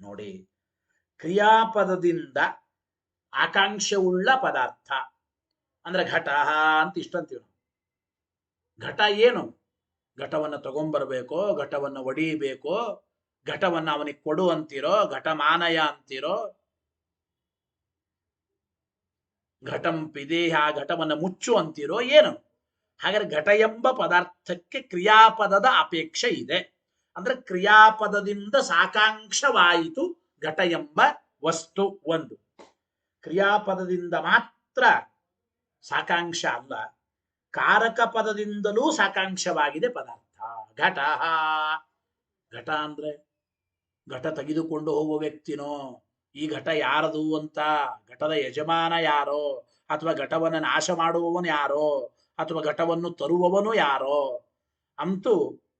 ನೋಡಿ, ಕ್ರಿಯಾಪದದಿಂದ ಆಕಾಂಕ್ಷೆ ಉಳ್ಳ ಪದಾರ್ಥ ಅಂದ್ರೆ ಘಟ ಅಂತ ಇಷ್ಟಂತೀವಿ ನಾವು. ಘಟ ಏನು? ಘಟವನ್ನು ತಗೊಂಡ್ಬರ್ಬೇಕೋ, ಘಟವನ್ನು ಒಡಿಬೇಕೋ, ಘಟವನ್ನು ಅವನಿಗೆ ಕೊಡು ಅಂತೀರೋ, ಘಟಮಾನಯ ಅಂತೀರೋ, ಘಟಂ ಪಿದೇಹ ಘಟವನ್ನು ಮುಚ್ಚು ಅಂತೀರೋ, ಏನು? ಹಾಗಾದ್ರೆ ಘಟ ಎಂಬ ಪದಾರ್ಥಕ್ಕೆ ಕ್ರಿಯಾಪದದ ಅಪೇಕ್ಷೆ ಇದೆ. ಅಂದ್ರೆ ಕ್ರಿಯಾಪದದಿಂದ ಸಾಕಾಂಕ್ಷವಾಯಿತು ಘಟ ಎಂಬ ವಸ್ತು. ಒಂದು ಕ್ರಿಯಾಪದದಿಂದ ಮಾತ್ರ ಸಾಕಾಂಶ ಅಲ್ಲ, ಕಾರಕ ಪದದಿಂದಲೂ ಸಾಕಾಂಶವಾಗಿದೆ ಪದಾರ್ಥ. ಘಟ ಘಟ ಅಂದ್ರೆ ಘಟ ತೆಗೆದುಕೊಂಡು ಹೋಗುವ ವ್ಯಕ್ತಿನೋ, ಈ ಘಟ ಯಾರದು ಅಂತ, ಘಟದ ಯಜಮಾನ ಯಾರೋ, ಅಥವಾ ಘಟವನ್ನು ನಾಶ ಮಾಡುವವನು ಯಾರೋ, ಅಥವಾ ಘಟವನ್ನು ತರುವವನು ಯಾರೋ, ಅಂತೂ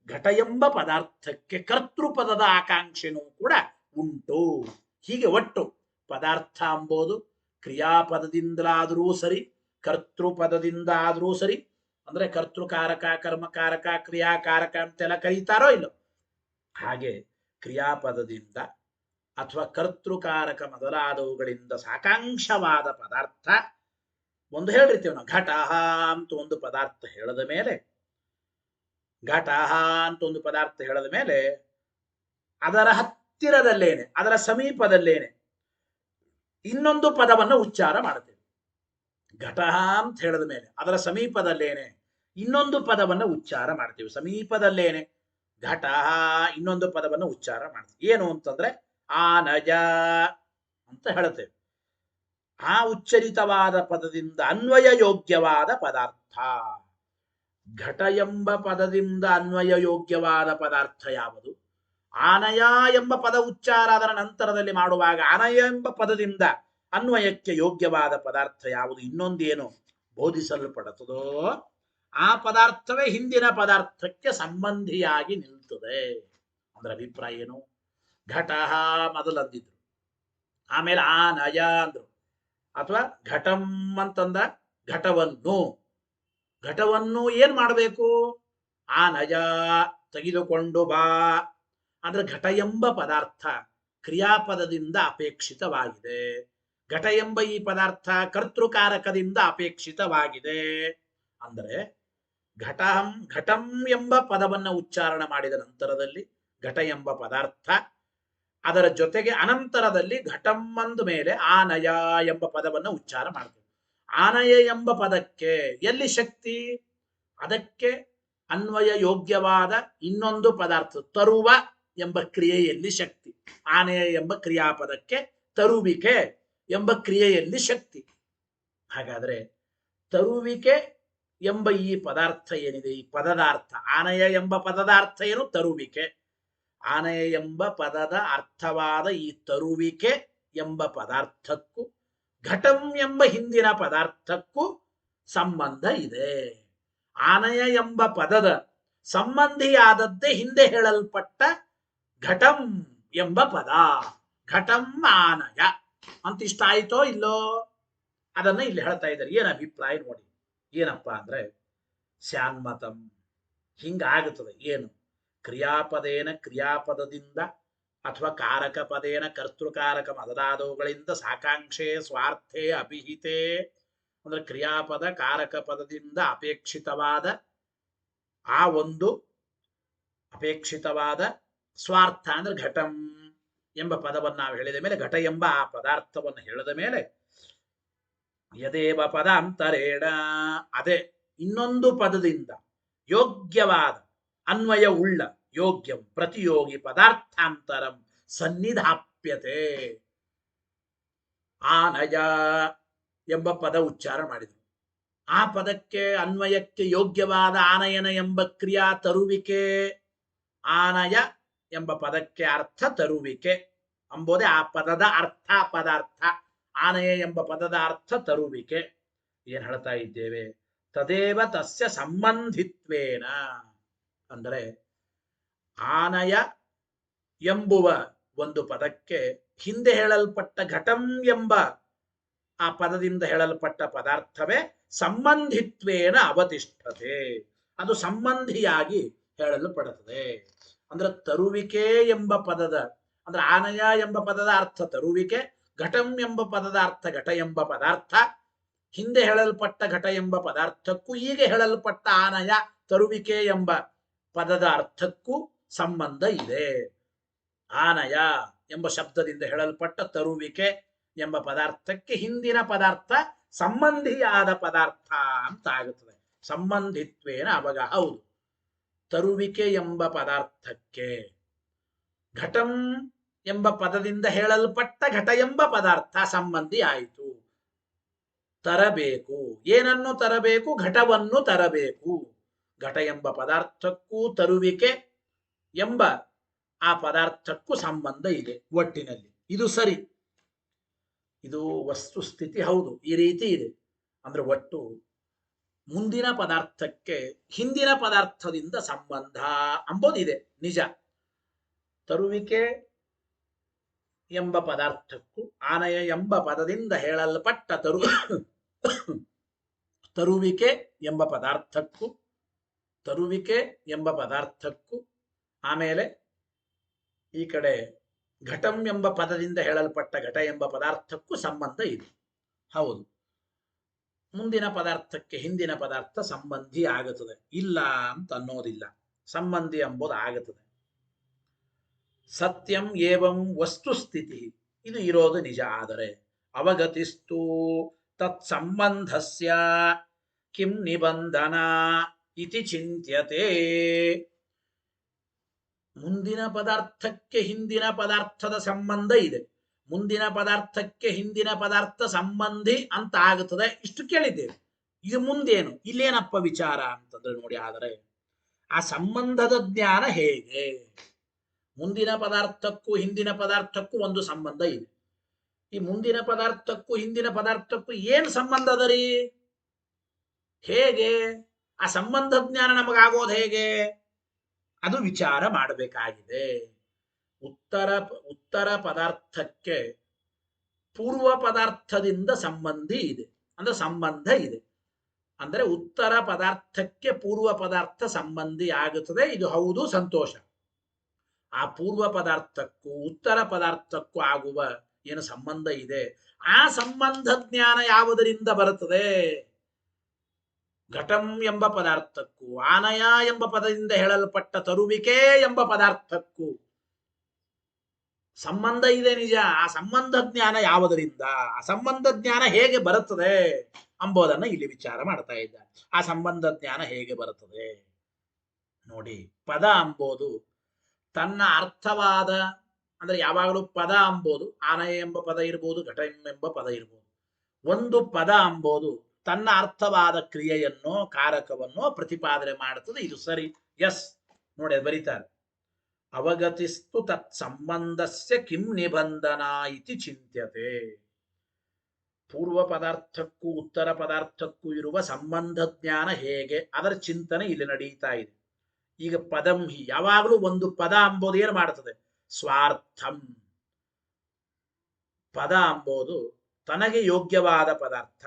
ಘಟ ಎಂಬ ಪದಾರ್ಥಕ್ಕೆ ಕರ್ತೃಪದದ ಆಕಾಂಕ್ಷೆನೂ ಕೂಡ ಉಂಟು. ಹೀಗೆ ಒಟ್ಟು ಪದಾರ್ಥ ಎಂಬುದು ಕ್ರಿಯಾಪದದಿಂದಲಾದರೂ ಸರಿ, ಕರ್ತೃಪದದಿಂದ ಆದರೂ ಸರಿ, ಅಂದ್ರೆ ಕರ್ತೃಕಾರಕ, ಕರ್ಮಕಾರಕ, ಕ್ರಿಯಾಕಾರಕ ಅಂತೆಲ್ಲ ಕರೀತಾರೋ ಇಲ್ಲೋ, ಹಾಗೆ ಕ್ರಿಯಾಪದದಿಂದ ಅಥವಾ ಕರ್ತೃಕಾರಕ ಮೊದಲಾದವುಗಳಿಂದ ಸಾಕಾಂಕ್ಷವಾದ ಪದಾರ್ಥ ಒಂದು ಹೇಳಿರ್ತೀವಿ ನಾವು. ಘಟ ಅಂತ ಒಂದು ಪದಾರ್ಥ ಹೇಳದ ಮೇಲೆ, ಘಟ ಅಂತ ಒಂದು ಪದಾರ್ಥ ಹೇಳದ ಮೇಲೆ ಅದರ ಹತ್ತಿರದಲ್ಲೇನೆ, ಅದರ ಸಮೀಪದಲ್ಲೇನೆ ಇನ್ನೊಂದು ಪದವನ್ನು ಉಚ್ಚಾರ ಮಾಡುತ್ತೇವೆ. ಘಟ ಅಂತ ಹೇಳಿದ ಮೇಲೆ ಅದರ ಸಮೀಪದಲ್ಲೇನೆ ಇನ್ನೊಂದು ಪದವನ್ನು ಉಚ್ಚಾರ ಮಾಡ್ತೀವಿ. ಸಮೀಪದಲ್ಲೇನೆ ಘಟ ಇನ್ನೊಂದು ಪದವನ್ನು ಉಚ್ಚಾರ ಮಾಡ್ತೀವಿ. ಏನು ಅಂತಂದ್ರೆ ಆನಯ ಅಂತ ಹೇಳುತ್ತೇವೆ. ಆ ಉಚ್ಚರಿತವಾದ ಪದದಿಂದ ಅನ್ವಯ ಯೋಗ್ಯವಾದ ಪದಾರ್ಥ. ಘಟ ಎಂಬ ಪದದಿಂದ ಅನ್ವಯ ಯೋಗ್ಯವಾದ ಪದಾರ್ಥ ಯಾವುದು? ಆನಯ ಎಂಬ ಪದ ಉಚ್ಚಾರ ಅದರ ನಂತರದಲ್ಲಿ ಮಾಡುವಾಗ ಆನಯ ಎಂಬ ಪದದಿಂದ ಅನ್ವಯಕ್ಕೆ ಯೋಗ್ಯವಾದ ಪದಾರ್ಥ ಯಾವುದು? ಇನ್ನೊಂದೇನು ಬೋಧಿಸಲ್ಪಡುತ್ತದೋ ಆ ಪದಾರ್ಥವೇ ಹಿಂದಿನ ಪದಾರ್ಥಕ್ಕೆ ಸಂಬಂಧಿಯಾಗಿ ನಿಲ್ತದೆ. ಅಂದ್ರೆ ಅಭಿಪ್ರಾಯ ಏನು? ಘಟ ಮೊದಲಂದಿದ್ರು, ಆಮೇಲೆ ಆನಯ ಅಂದ್ರು, ಅಥವಾ ಘಟಂ ಅಂತಂದ ಘಟವನ್ನು ಏನ್ ಮಾಡಬೇಕು? ಆನಯ ತೆಗೆದುಕೊಂಡು ಬಾ. ಅಂದ್ರೆ ಘಟ ಎಂಬ ಪದಾರ್ಥ ಕ್ರಿಯಾಪದದಿಂದ ಅಪೇಕ್ಷಿತವಾಗಿದೆ. ಘಟ ಎಂಬ ಈ ಪದಾರ್ಥ ಕರ್ತೃಕಾರಕದಿಂದ ಅಪೇಕ್ಷಿತವಾಗಿದೆ. ಅಂದರೆ ಘಟಂ ಎಂಬ ಪದವನ್ನು ಉಚ್ಚಾರಣೆ ಮಾಡಿದ ನಂತರದಲ್ಲಿ ಘಟ ಎಂಬ ಪದಾರ್ಥ, ಅದರ ಜೊತೆಗೆ ಅನಂತರದಲ್ಲಿ ಘಟಂ ಅಂದ ಮೇಲೆ ಆನಯ ಎಂಬ ಪದವನ್ನು ಉಚ್ಚಾರ ಮಾಡ್ತೇವೆ. ಆನಯ ಎಂಬ ಪದಕ್ಕೆ ಎಲ್ಲಿ ಶಕ್ತಿ? ಅದಕ್ಕೆ ಅನ್ವಯ ಯೋಗ್ಯವಾದ ಇನ್ನೊಂದು ಪದಾರ್ಥ ತರುವ ಎಂಬ ಕ್ರಿಯೆಯಲ್ಲಿ ಶಕ್ತಿ. ಆನಯ ಎಂಬ ಕ್ರಿಯಾಪದಕ್ಕೆ ತರುವಿಕೆ ಎಂಬ ಕ್ರಿಯೆಯಲ್ಲಿ ಶಕ್ತಿ. ಹಾಗಾದ್ರೆ ತರುವಿಕೆ ಎಂಬ ಈ ಪದಾರ್ಥ ಏನಿದೆ, ಈ ಪದದ ಅರ್ಥ, ಆನಯ ಎಂಬ ಪದದ ಅರ್ಥ ಏನು? ತರುವಿಕೆ. ಆನಯ ಎಂಬ ಪದದ ಅರ್ಥವಾದ ಈ ತರುವಿಕೆ ಎಂಬ ಪದಾರ್ಥಕ್ಕೂ ಘಟಂ ಎಂಬ ಹಿಂದಿನ ಪದಾರ್ಥಕ್ಕೂ ಸಂಬಂಧ ಇದೆ. ಆನಯ ಎಂಬ ಪದದ ಸಂಬಂಧಿಯಾದದ್ದೇ ಹಿಂದೆ ಹೇಳಲ್ಪಟ್ಟ ಘಟಂ ಎಂಬ ಪದ. ಘಟಂ ಆನಯ ಅಂತ ಇಷ್ಟ ಆಯ್ತೋ ಇಲ್ಲೋ? ಅದನ್ನ ಇಲ್ಲಿ ಹೇಳ್ತಾ ಇದ್ದಾರೆ. ಏನ್ ಅಭಿಪ್ರಾಯ ನೋಡಿ. ಏನಪ್ಪಾ ಅಂದ್ರೆ ಸ್ಯಾನ್ಮತಂ ಹಿಂಗಾಗುತ್ತದೆ. ಏನು? ಕ್ರಿಯಾಪದೇನ ಕ್ರಿಯಾಪದದಿಂದ ಅಥವಾ ಕಾರಕ ಪದೇನ ಕರ್ತೃಕಾರಕ ಮೊದಲಾದವುಗಳಿಂದ ಸಾಕಾಂಕ್ಷೆ ಸ್ವಾರ್ಥೆ ಅಭಿಹಿತೆ, ಅಂದ್ರೆ ಕ್ರಿಯಾಪದ ಕಾರಕ ಪದದಿಂದ ಅಪೇಕ್ಷಿತವಾದ ಆ ಒಂದು ಅಪೇಕ್ಷಿತವಾದ ಸ್ವಾರ್ಥ ಅಂದ್ರೆ ಘಟಂ ಎಂಬ ಪದವನ್ನು ನಾವು ಹೇಳಿದ ಮೇಲೆ, ಘಟ ಎಂಬ ಆ ಪದಾರ್ಥವನ್ನು ಹೇಳಿದ ಮೇಲೆ ಯದೇವ ಪದಾಂತರೇಣ, ಅದೇ ಇನ್ನೊಂದು ಪದದಿಂದ ಯೋಗ್ಯವಾದ ಅನ್ವಯ ಉಳ್ಳ ಯೋಗ್ಯಂ ಪ್ರತಿಯೋಗಿ ಪದಾರ್ಥಾಂತರಂ ಸನ್ನಿಧಾಪ್ಯತೆ. ಆನಯ ಎಂಬ ಪದ ಉಚ್ಚಾರ ಮಾಡಿದರು. ಆ ಪದಕ್ಕೆ ಅನ್ವಯಕ್ಕೆ ಯೋಗ್ಯವಾದ ಆನಯನ ಎಂಬ ಕ್ರಿಯಾ ತರುವಿಕೆ. ಆನಯ ಎಂಬ ಪದಕ್ಕೆ ಅರ್ಥ ತರುವಿಕೆ ಎಂಬುದೇ ಆ ಪದದ ಅರ್ಥ. ಪದಾರ್ಥ ಆನಯ ಎಂಬ ಪದದ ಅರ್ಥ ತರುವಿಕೆ. ಏನ್ ಹೇಳ್ತಾ ಇದ್ದೇವೆ? ತದೇವ ತಸ್ಯ ಸಂಬಂಧಿತ್ವೇನ, ಅಂದರೆ ಆನಯ ಎಂಬುವ ಒಂದು ಪದಕ್ಕೆ ಹಿಂದೆ ಹೇಳಲ್ಪಟ್ಟ ಘಟಂ ಎಂಬ ಆ ಪದದಿಂದ ಹೇಳಲ್ಪಟ್ಟ ಪದಾರ್ಥವೇ ಸಂಬಂಧಿತ್ವೇನ ಅವತಿಷ್ಠತೆ, ಅದು ಸಂಬಂಧಿಯಾಗಿ ಹೇಳಲ್ಪಡುತ್ತದೆ. ಅಂದ್ರೆ ತರುವಿಕೆ ಎಂಬ ಪದದ, ಅಂದ್ರೆ ಆನಯ ಎಂಬ ಪದದ ಅರ್ಥ ತರುವಿಕೆ, ಘಟಂ ಎಂಬ ಪದದ ಅರ್ಥ ಘಟ ಎಂಬ ಪದಾರ್ಥ. ಹಿಂದೆ ಹೇಳಲ್ಪಟ್ಟ ಘಟ ಎಂಬ ಪದಾರ್ಥಕ್ಕೂ ಈಗ ಹೇಳಲ್ಪಟ್ಟ ಆನಯ ತರುವಿಕೆ ಎಂಬ ಪದದ ಅರ್ಥಕ್ಕೂ ಸಂಬಂಧ ಇದೆ. ಆನಯ ಎಂಬ ಶಬ್ದದಿಂದ ಹೇಳಲ್ಪಟ್ಟ ತರುವಿಕೆ ಎಂಬ ಪದಾರ್ಥಕ್ಕೆ ಹಿಂದಿನ ಪದಾರ್ಥ ಸಂಬಂಧಿಯಾದ ಪದಾರ್ಥ ಅಂತ ಆಗುತ್ತದೆ. ಸಂಬಂಧಿತ್ವೇನ ಅವಗ ಹೌದು. ತರುವಿಕೆ ಎಂಬ ಪದಾರ್ಥಕ್ಕೆ ಘಟಂ ಎಂಬ ಪದದಿಂದ ಹೇಳಲ್ಪಟ್ಟ ಘಟ ಎಂಬ ಪದಾರ್ಥ ಸಂಬಂಧಿ ಆಯಿತು. ತರಬೇಕು, ಏನನ್ನು ತರಬೇಕು? ಘಟವನ್ನು ತರಬೇಕು. ಘಟ ಎಂಬ ಪದಾರ್ಥಕ್ಕೂ ತರುವಿಕೆ ಎಂಬ ಆ ಪದಾರ್ಥಕ್ಕೂ ಸಂಬಂಧ ಇದೆ ಒಟ್ಟಿನಲ್ಲಿ. ಇದು ಸರಿ, ಇದು ವಸ್ತುಸ್ಥಿತಿ ಹೌದು, ಈ ರೀತಿ ಇದೆ. ಅಂದ್ರೆ ಒಟ್ಟು ಮುಂದಿನ ಪದಾರ್ಥಕ್ಕೆ ಹಿಂದಿನ ಪದಾರ್ಥದಿಂದ ಸಂಬಂಧ ಅಂಬೋದಿದೆ, ನಿಜ. ತರುವಿಕೆ ಎಂಬ ಪದಾರ್ಥಕ್ಕೂ ಆನಯ ಎಂಬ ಪದದಿಂದ ಹೇಳಲ್ಪಟ್ಟ ತರುವಿಕೆ ಎಂಬ ಪದಾರ್ಥಕ್ಕೂ ಆಮೇಲೆ ಈ ಕಡೆ ಘಟಂ ಎಂಬ ಪದದಿಂದ ಹೇಳಲ್ಪಟ್ಟ ಘಟ ಎಂಬ ಪದಾರ್ಥಕ್ಕೂ ಸಂಬಂಧ ಇದೆ, ಹೌದು. ಮುಂದಿನ ಪದಾರ್ಥಕ್ಕೆ ಹಿಂದಿನ ಪದಾರ್ಥ ಸಂಬಂಧಿ ಆಗುತ್ತದೆ, ಇಲ್ಲ ಅಂತ ಅನ್ನೋದಿಲ್ಲ, ಸಂಬಂಧಿ ಎಂಬುದು ಆಗುತ್ತದೆ. ಸತ್ಯಂ ಏವಂ ವಸ್ತುಸ್ಥಿತಿ, ಇದು ಇರೋದು ನಿಜ. ಆದರೆ ಅವಗತಿಸ್ತು ತತ್ಸಂಬಂಧಸ್ಯ ಕಿಂ ನಿಬಂಧನ ಇತಿ ಚಿಂತ್ಯತೆ. ಮುಂದಿನ ಪದಾರ್ಥಕ್ಕೆ ಹಿಂದಿನ ಪದಾರ್ಥದ ಸಂಬಂಧ ಇದೆ, ಮುಂದಿನ ಪದಾರ್ಥಕ್ಕೆ ಹಿಂದಿನ ಪದಾರ್ಥ ಸಂಬಂಧಿ ಅಂತ ಆಗುತ್ತದೆ, ಇಷ್ಟು ಕೇಳಿದ್ದೇವೆ. ಇದು ಮುಂದೇನು, ಇಲ್ಲೇನಪ್ಪ ವಿಚಾರ ಅಂತಂದ್ರೆ ನೋಡಿ. ಆದರೆ ಆ ಸಂಬಂಧದ ಜ್ಞಾನ ಹೇಗೆ? ಮುಂದಿನ ಪದಾರ್ಥಕ್ಕೂ ಹಿಂದಿನ ಪದಾರ್ಥಕ್ಕೂ ಒಂದು ಸಂಬಂಧ ಇದೆ. ಈ ಮುಂದಿನ ಪದಾರ್ಥಕ್ಕೂ ಹಿಂದಿನ ಪದಾರ್ಥಕ್ಕೂ ಏನು ಸಂಬಂಧ ಅದ ರೀ? ಹೇಗೆ ಆ ಸಂಬಂಧ ಜ್ಞಾನ ನಮಗಾಗೋದು ಹೇಗೆ? ಅದು ವಿಚಾರ ಮಾಡಬೇಕಾಗಿದೆ. ಉತ್ತರ ಪದಾರ್ಥಕ್ಕೆ ಪೂರ್ವ ಪದಾರ್ಥದಿಂದ ಸಂಬಂಧಿ ಇದೆ, ಅಂದ್ರೆ ಸಂಬಂಧ ಇದೆ. ಅಂದ್ರೆ ಉತ್ತರ ಪದಾರ್ಥಕ್ಕೆ ಪೂರ್ವ ಪದಾರ್ಥ ಸಂಬಂಧಿ ಆಗುತ್ತದೆ, ಇದು ಹೌದು, ಸಂತೋಷ. ಆ ಪೂರ್ವ ಪದಾರ್ಥಕ್ಕೂ ಉತ್ತರ ಪದಾರ್ಥಕ್ಕೂ ಆಗುವ ಏನು ಸಂಬಂಧ ಇದೆ, ಆ ಸಂಬಂಧ ಜ್ಞಾನ ಯಾವುದರಿಂದ ಬರುತ್ತದೆ? ಘಟಂ ಎಂಬ ಪದಾರ್ಥಕ್ಕೂ ಆನಯ ಎಂಬ ಪದದಿಂದ ಹೇಳಲ್ಪಟ್ಟ ತರುವಿಕೆ ಎಂಬ ಪದಾರ್ಥಕ್ಕೂ ಸಂಬಂಧ ಇದೆ, ನಿಜ. ಆ ಸಂಬಂಧ ಜ್ಞಾನ ಯಾವುದರಿಂದ, ಆ ಸಂಬಂಧ ಜ್ಞಾನ ಹೇಗೆ ಬರುತ್ತದೆ ಎಂಬುದನ್ನ ಇಲ್ಲಿ ವಿಚಾರ ಮಾಡ್ತಾ ಇದ್ದಾರೆ. ಆ ಸಂಬಂಧ ಜ್ಞಾನ ಹೇಗೆ ಬರುತ್ತದೆ ನೋಡಿ. ಪದ ಅಂಬೋದು ತನ್ನ ಅರ್ಥವಾದ, ಅಂದ್ರೆ ಯಾವಾಗಲೂ ಪದ ಅಂಬೋದು ಆನಯ ಎಂಬ ಪದ ಇರ್ಬೋದು, ಘಟ ಎಂಬ ಪದ ಇರ್ಬೋದು. ಒಂದು ಪದ ಅಂಬೋದು ತನ್ನ ಅರ್ಥವಾದ ಕ್ರಿಯೆಯನ್ನೋ ಕಾರಕವನ್ನೋ ಪ್ರತಿಪಾದನೆ ಮಾಡುತ್ತದೆ, ಇದು ಸರಿ, ಎಸ್. ನೋಡಿ ಬರೀತಾರೆ, ಅವಗತಿಸ್ತು ತತ್ ಸಂಬಂಧಸ್ಯ ಕಿಂ ನಿಬಂಧನ ಇತಿ ಚಿಂತ್ಯತೆ. ಪೂರ್ವ ಪದಾರ್ಥಕ್ಕೂ ಉತ್ತರ ಪದಾರ್ಥಕ್ಕೂ ಇರುವ ಸಂಬಂಧ ಜ್ಞಾನ ಹೇಗೆ, ಅದರ ಚಿಂತನೆ ಇಲ್ಲಿ ನಡೀತಾ ಇದೆ. ಈಗ ಪದಂ ಹಿ, ಯಾವಾಗಲೂ ಒಂದು ಪದ ಅಂಬೋದು ಏನು ಮಾಡುತ್ತದೆ? ಸ್ವಾರ್ಥಂ. ಪದ ಅಂಬೋದು ತನಗೆ ಯೋಗ್ಯವಾದ ಪದಾರ್ಥ,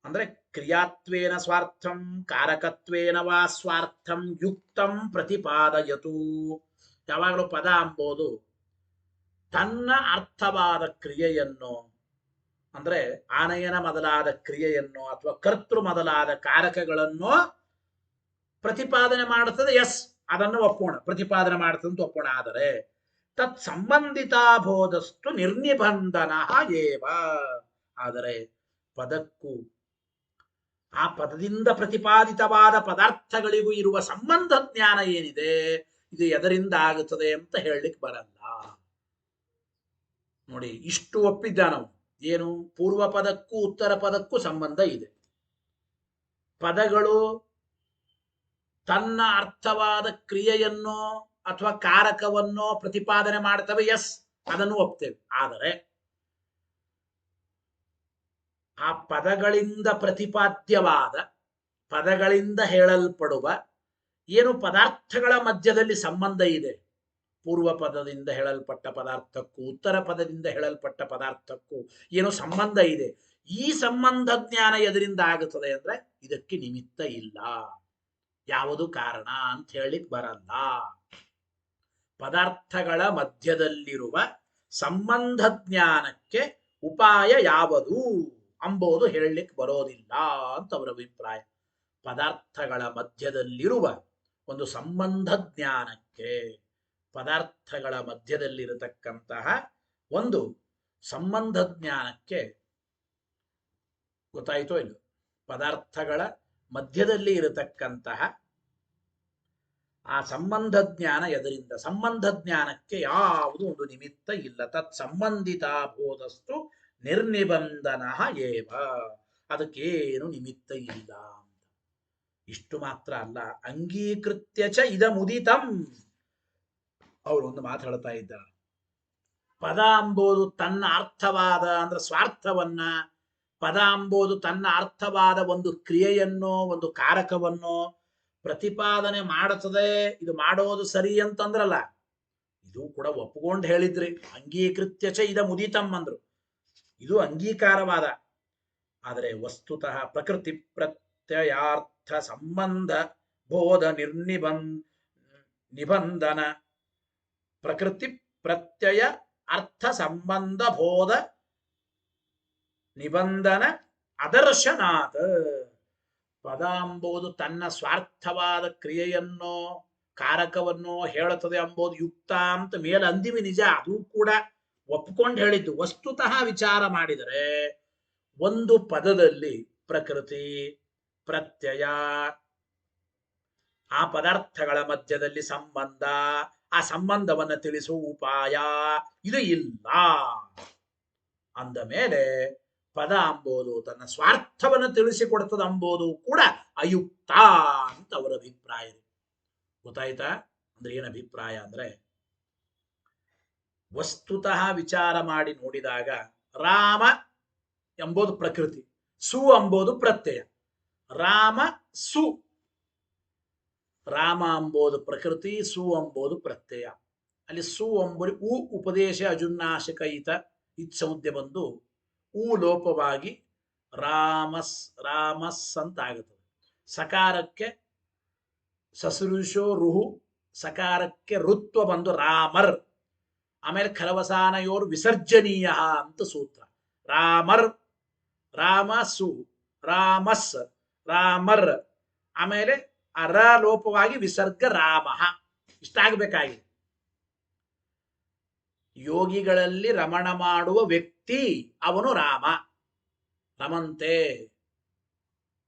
ಅಂದ್ರೆ ಕ್ರಿಯಾತ್ವೇನ ಸ್ವಾರ್ಥಂ ಕಾರಕತ್ವೇನ ವಾ ಸ್ವಾರ್ಥಂ ಯುಕ್ತಂ ಪ್ರತಿಪಾದಯತು. ಯಾವಾಗಲೂ ಪದ ಅಂಬೋದು ತನ್ನ ಅರ್ಥವಾದ ಕ್ರಿಯೆಯನ್ನು, ಅಂದ್ರೆ ಆನಯನ ಮೊದಲಾದ ಕ್ರಿಯೆಯನ್ನು ಅಥವಾ ಕರ್ತೃ ಮೊದಲಾದ ಕಾರಕಗಳನ್ನು ಪ್ರತಿಪಾದನೆ ಮಾಡುತ್ತದೆ, ಎಸ್, ಅದನ್ನು ಒಪ್ಪೋಣ, ಪ್ರತಿಪಾದನೆ ಮಾಡುತ್ತದೆ ಅಂತ ಒಪ್ಪೋಣ. ಆದರೆ ತತ್ ಸಂಬಂಧಿತಾಬೋಧಸ್ತು ನಿರ್ನಿಬಂಧನ ಏವ. ಆದರೆ ಪದಕ್ಕೂ ಆ ಪದದಿಂದ ಪ್ರತಿಪಾದಿತವಾದ ಪದಾರ್ಥಗಳಿಗೂ ಇರುವ ಸಂಬಂಧ ಜ್ಞಾನ ಏನಿದೆ, ಇದು ಎದರಿಂದ ಆಗುತ್ತದೆ ಅಂತ ಹೇಳಲಿಕ್ಕೆ ಬರಲ್ಲ. ನೋಡಿ, ಇಷ್ಟು ಒಪ್ಪಿದ್ದ ನಾವು. ಏನು? ಪೂರ್ವ ಪದಕ್ಕೂ ಉತ್ತರ ಪದಕ್ಕೂ ಸಂಬಂಧ ಇದೆ. ಪದಗಳು ತನ್ನ ಅರ್ಥವಾದ ಕ್ರಿಯೆಯನ್ನು ಅಥವಾ ಕಾರಕವನ್ನು ಪ್ರತಿಪಾದನೆ ಮಾಡ್ತವೆ, ಎಸ್, ಅದನ್ನು ಒಪ್ತೇವೆ. ಆದರೆ ಆ ಪದಗಳಿಂದ ಪ್ರತಿಪಾದ್ಯವಾದ, ಪದಗಳಿಂದ ಹೇಳಲ್ಪಡುವ ಏನು ಪದಾರ್ಥಗಳ ಮಧ್ಯದಲ್ಲಿ ಸಂಬಂಧ ಇದೆ, ಪೂರ್ವ ಪದದಿಂದ ಹೇಳಲ್ಪಟ್ಟ ಪದಾರ್ಥಕ್ಕೂ ಉತ್ತರ ಪದದಿಂದ ಹೇಳಲ್ಪಟ್ಟ ಪದಾರ್ಥಕ್ಕೂ ಏನು ಸಂಬಂಧ ಇದೆ, ಈ ಸಂಬಂಧ ಜ್ಞಾನ ಎದರಿಂದ ಆಗುತ್ತದೆ ಅಂದ್ರೆ ಇದಕ್ಕೆ ನಿಮಿತ್ತ ಇಲ್ಲ, ಯಾವುದು ಕಾರಣ ಅಂತ ಹೇಳಲಿಕ್ಕೆ ಬರಲ್ಲ. ಪದಾರ್ಥಗಳ ಮಧ್ಯದಲ್ಲಿರುವ ಸಂಬಂಧ ಜ್ಞಾನಕ್ಕೆ ಉಪಾಯ ಯಾವುದು ಅಂಬೋದು ಹೇಳಲಿಕ್ಕೆ ಬರೋದಿಲ್ಲ ಅಂತ ಅವರ ಅಭಿಪ್ರಾಯ. ಪದಾರ್ಥಗಳ ಮಧ್ಯದಲ್ಲಿರುವ ಒಂದು ಸಂಬಂಧ ಜ್ಞಾನಕ್ಕೆ, ಪದಾರ್ಥಗಳ ಮಧ್ಯದಲ್ಲಿರತಕ್ಕಂತಹ ಒಂದು ಸಂಬಂಧ ಜ್ಞಾನಕ್ಕೆ, ಗೊತ್ತಾಯಿತೋ ಇಲ್ಲ, ಪದಾರ್ಥಗಳ ಮಧ್ಯದಲ್ಲಿ ಇರತಕ್ಕಂತಹ ಆ ಸಂಬಂಧ ಜ್ಞಾನ ಎದರಿಂದ ಸಂಬಂಧ ಜ್ಞಾನಕ್ಕೆ ಯಾವುದು ಒಂದು ನಿಮಿತ್ತ ಇಲ್ಲ. ತತ್ ಸಂಬಂಧಿತ ಬೋಧಸ್ತು ನಿರ್ನಿಬಂಧನ ಏವ, ಅದಕ್ಕೇನು ನಿಮಿತ್ತ ಇಲ್ಲ. ಇಷ್ಟು ಮಾತ್ರ ಅಲ್ಲ, ಅಂಗೀಕೃತ್ಯ ಚ ಇದಮುದಿತಂ. ಅವರು ಒಂದು ಮಾತು ಹೇಳ್ತಾ ಇದ್ದಾರೆ. ಪದ ಅಂಬೋದು ತನ್ನ ಅರ್ಥವಾದ ಅಂದ್ರೆ ಸ್ವಾರ್ಥವನ್ನ, ಪದ ಅಂಬೋದು ತನ್ನ ಅರ್ಥವಾದ ಒಂದು ಕ್ರಿಯೆಯನ್ನೋ ಒಂದು ಕಾರಕವನ್ನೋ ಪ್ರತಿಪಾದನೆ ಮಾಡುತ್ತದೆ. ಇದು ಮಾಡೋದು ಸರಿ ಅಂತಂದ್ರಲ್ಲ, ಇದು ಕೂಡ ಒಪ್ಪಿಕೊಂಡು ಹೇಳಿದ್ರಿ. ಅಂಗೀಕೃತ್ಯ ಚ ಇದಮುದಿತಂ ಅಂದ್ರು, ಇದು ಅಂಗೀಕಾರವಾದ. ಆದರೆ ವಸ್ತುತಃ ಪ್ರಕೃತಿ ಪ್ರತ್ಯಯಾರ್ಥ ಸಂಬಂಧ ಬೋಧ ನಿಬಂಧನ, ಪ್ರಕೃತಿ ಪ್ರತ್ಯಯ ಅರ್ಥ ಸಂಬಂಧ ಬೋಧ ನಿಬಂಧನ ಅದರ್ಶನಾತ್. ಪದ ಎಂಬುದು ತನ್ನ ಸ್ವಾರ್ಥವಾದ ಕ್ರಿಯೆಯನ್ನೋ ಕಾರಕವನ್ನೋ ಹೇಳುತ್ತದೆ ಎಂಬುದು ಯುಕ್ತ ಅಂತ ಮೇಲೆ ಅಂದಿವಿ, ನಿಜ, ಅದು ಕೂಡ ಒಪ್ಕೊಂಡು ಹೇಳಿದ್ದು. ವಸ್ತುತಃ ವಿಚಾರ ಮಾಡಿದರೆ ಒಂದು ಪದದಲ್ಲಿ ಪ್ರಕೃತಿ ಪ್ರತ್ಯಯ, ಆ ಪದಾರ್ಥಗಳ ಮಧ್ಯದಲ್ಲಿ ಸಂಬಂಧ, ಆ ಸಂಬಂಧವನ್ನು ತಿಳಿಸುವ ಉಪಾಯ ಇದು ಇಲ್ಲ ಅಂದ ಮೇಲೆ ಪದ ಅಂಬೋದು ತನ್ನ ಸ್ವಾರ್ಥವನ್ನು ತಿಳಿಸಿಕೊಡ್ತದೆ ಅಂಬೋದು ಕೂಡ ಅಯುಕ್ತ ಅಂತ ಅವರ ಅಭಿಪ್ರಾಯ. ಗೊತ್ತಾಯ್ತಾ? ಅಂದ್ರೆ ಏನ್ ಅಭಿಪ್ರಾಯ ಅಂದ್ರೆ, ವಸ್ತುತಃ ವಿಚಾರ ಮಾಡಿ ನೋಡಿದಾಗ ರಾಮ ಎಂಬುದು ಪ್ರಕೃತಿ, ಸು ಎಂಬುದು ಪ್ರತ್ಯಯ. ರಾಮ ಸು, ರಾಮ ಎಂಬುದು ಪ್ರಕೃತಿ, ಸು ಎಂಬುದು ಪ್ರತ್ಯಯ. ಅಲ್ಲಿ ಸು ಎಂಬುದು ಉ ಉಪದೇಶ ಅಜುನ್ನಾಶಕ ಇತ್ಸೌದ್ಯ ಬಂದು ಊ ಲೋಪವಾಗಿ ರಾಮಸ್ ರಾಮಸ್ ಅಂತ ಆಗುತ್ತದೆ. ಸಕಾರಕ್ಕೆ ಸಸೃಶೋ ರುಹು, ಸಕಾರಕ್ಕೆ ಋತ್ವ ಬಂದು ರಾಮರ್. ಆಮೇಲೆ ಖರವಸಾನಯೋರ್ ವಿಸರ್ಜನೀಯ ಅಂತ ಸೂತ್ರ. ರಾಮರ್, ರಾಮಸು, ರಾಮಸ್, ರಾಮರ್, ಆಮೇಲೆ ಅರ ಲೋಪವಾಗಿ ವಿಸರ್ಗ ರಾಮ. ಇಷ್ಟಾಗಬೇಕಾಗಿದೆ. ಯೋಗಿಗಳಲ್ಲಿ ರಮಣ ಮಾಡುವ ವ್ಯಕ್ತಿ ಅವನು ರಾಮ. ರಮಂತೆ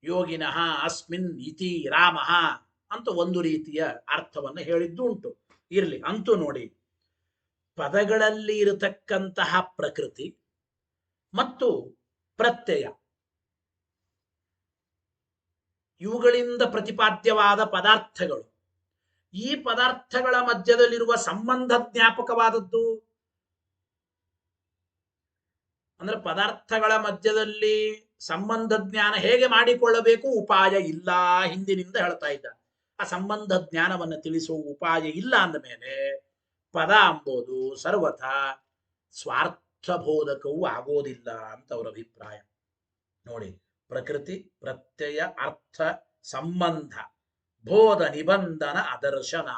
ಯೋಗಿನಃ ಅಸ್ಮಿನ್ ಇತಿ ರಾಮ ಅಂತ ಒಂದು ರೀತಿಯ ಅರ್ಥವನ್ನು ಹೇಳಿದ್ದು ಉಂಟು. ಇರ್ಲಿ, ಅಂತೂ ನೋಡಿ, ಪದಗಳಲ್ಲಿ ಇರತಕ್ಕಂತಹ ಪ್ರಕೃತಿ ಮತ್ತು ಪ್ರತ್ಯಯ ಇವುಗಳಿಂದ ಪ್ರತಿಪಾದ್ಯವಾದ ಪದಾರ್ಥಗಳು, ಈ ಪದಾರ್ಥಗಳ ಮಧ್ಯದಲ್ಲಿರುವ ಸಂಬಂಧ ಜ್ಞಾಪಕವಾದದ್ದು. ಅಂದ್ರೆ ಪದಾರ್ಥಗಳ ಮಧ್ಯದಲ್ಲಿ ಸಂಬಂಧ ಜ್ಞಾನ ಹೇಗೆ ಮಾಡಿಕೊಳ್ಳಬೇಕು ಉಪಾಯ ಇಲ್ಲ, ಹಿಂದಿನಿಂದ ಹೇಳ್ತಾ ಇದ್ದ. ಆ ಸಂಬಂಧ ಜ್ಞಾನವನ್ನು ತಿಳಿಸುವ ಉಪಾಯ ಇಲ್ಲ ಅಂದ ಮೇಲೆ ಪದ ಅಂಬೋದು ಸರ್ವಥಾ ಸ್ವಾರ್ಥಬೋಧಕವೂ ಆಗೋದಿಲ್ಲ ಅಂತ ಅವರ ಅಭಿಪ್ರಾಯ. ನೋಡಿ, ಪ್ರಕೃತಿ ಪ್ರತ್ಯಯ ಅರ್ಥ ಸಂಬಂಧ ಬೋಧ ನಿಬಂಧನ ಅದರ್ಶನ.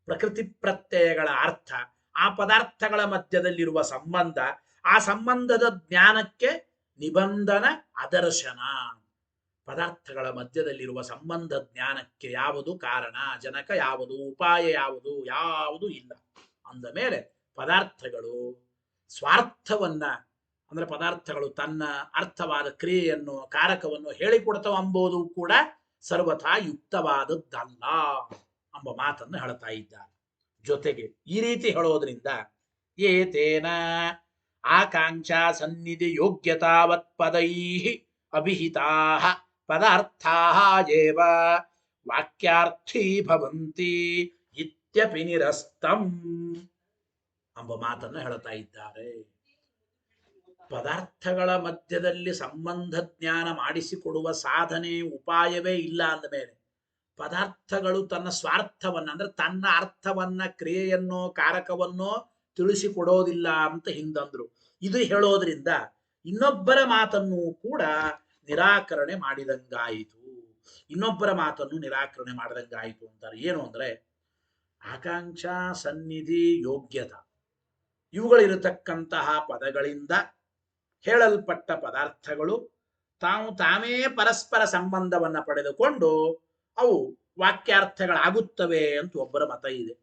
ಪ್ರಕೃತಿ ಪ್ರತ್ಯಯಗಳ ಅರ್ಥ, ಆ ಪದಾರ್ಥಗಳ ಮಧ್ಯದಲ್ಲಿರುವ ಸಂಬಂಧ, ಆ ಸಂಬಂಧದ ಜ್ಞಾನಕ್ಕೆ ನಿಬಂಧನ ಅದರ್ಶನ. ಪದಾರ್ಥಗಳ ಮಧ್ಯದಲ್ಲಿರುವ ಸಂಬಂಧ ಜ್ಞಾನಕ್ಕೆ ಯಾವುದು ಕಾರಣ ಜನಕ, ಯಾವುದು ಉಪಾಯ, ಯಾವುದು ಇಲ್ಲ ಅಂದ ಮೇಲೆ ಪದಾರ್ಥಗಳು ಸ್ವಾರ್ಥವನ್ನ, ಅಂದ್ರೆ ಪದಾರ್ಥಗಳು ತನ್ನ ಅರ್ಥವಾದ ಕ್ರಿಯೆಯನ್ನು ಕಾರಕವನ್ನು ಹೇಳಿಕೊಡ್ತವ ಎಂಬುದು ಕೂಡ ಸರ್ವಥಾ ಯುಕ್ತವಾದದ್ದಲ್ಲ ಎಂಬ ಮಾತನ್ನು ಹೇಳ್ತಾ ಇದ್ದಾರೆ. ಜೊತೆಗೆ ಈ ರೀತಿ ಹೇಳೋದ್ರಿಂದ ಏತೇನ ಆಕಾಂಕ್ಷಾ ಸನ್ನಿಧಿ ಯೋಗ್ಯತಾವತ್ ಪದೈ ಅಭಿಹಿತಾ ಪದಾರ್ಥಾ ಏವ ವಾಕ್ಯಾರ್ಥೀ ಭವಂತಿ ಇತ್ಯಪಿ ನಿರಸ್ತಂ ಎಂಬ ಮಾತನ್ನು ಹೇಳ್ತಾ ಇದ್ದಾರೆ. ಪದಾರ್ಥಗಳ ಮಧ್ಯದಲ್ಲಿ ಸಂಬಂಧ ಜ್ಞಾನ ಮಾಡಿಸಿಕೊಡುವ ಸಾಧನೆ ಉಪಾಯವೇ ಇಲ್ಲ ಅಂದ ಮೇಲೆ ಪದಾರ್ಥಗಳು ತನ್ನ ಸ್ವಾರ್ಥವನ್ನ, ಅಂದ್ರೆ ತನ್ನ ಅರ್ಥವನ್ನ, ಕ್ರಿಯೆಯನ್ನೋ ಕಾರಕವನ್ನೋ ತಿಳಿಸಿಕೊಡೋದಿಲ್ಲ ಅಂತ ಹಿಂದಂದ್ರು. ಇದು ಹೇಳೋದ್ರಿಂದ ಇನ್ನೊಬ್ಬರ ಮಾತನ್ನು ಕೂಡ ನಿರಾಕರಣೆ ಮಾಡಿದಂಗಾಯಿತು. ಇನ್ನೊಬ್ಬರ ಮಾತನ್ನು ನಿರಾಕರಣೆ ಮಾಡಿದಂಗಾಯಿತು ಅಂತಾರೆ. ಏನು ಅಂದ್ರೆ, ಆಕಾಂಕ್ಷಾ ಸನ್ನಿಧಿ ಯೋಗ್ಯತ ಇವುಗಳಿರತಕ್ಕಂತಹ ಪದಗಳಿಂದ ಹೇಳಲ್ಪಟ್ಟ ಪದಾರ್ಥಗಳು ತಾವೇ ಪರಸ್ಪರ ಸಂಬಂಧವನ್ನ ಪಡೆದುಕೊಂಡು ಅವು ವಾಕ್ಯಾರ್ಥಗಳಾಗುತ್ತವೆ ಅಂತ ಒಬ್ಬರ ಮತ ಇದೆ.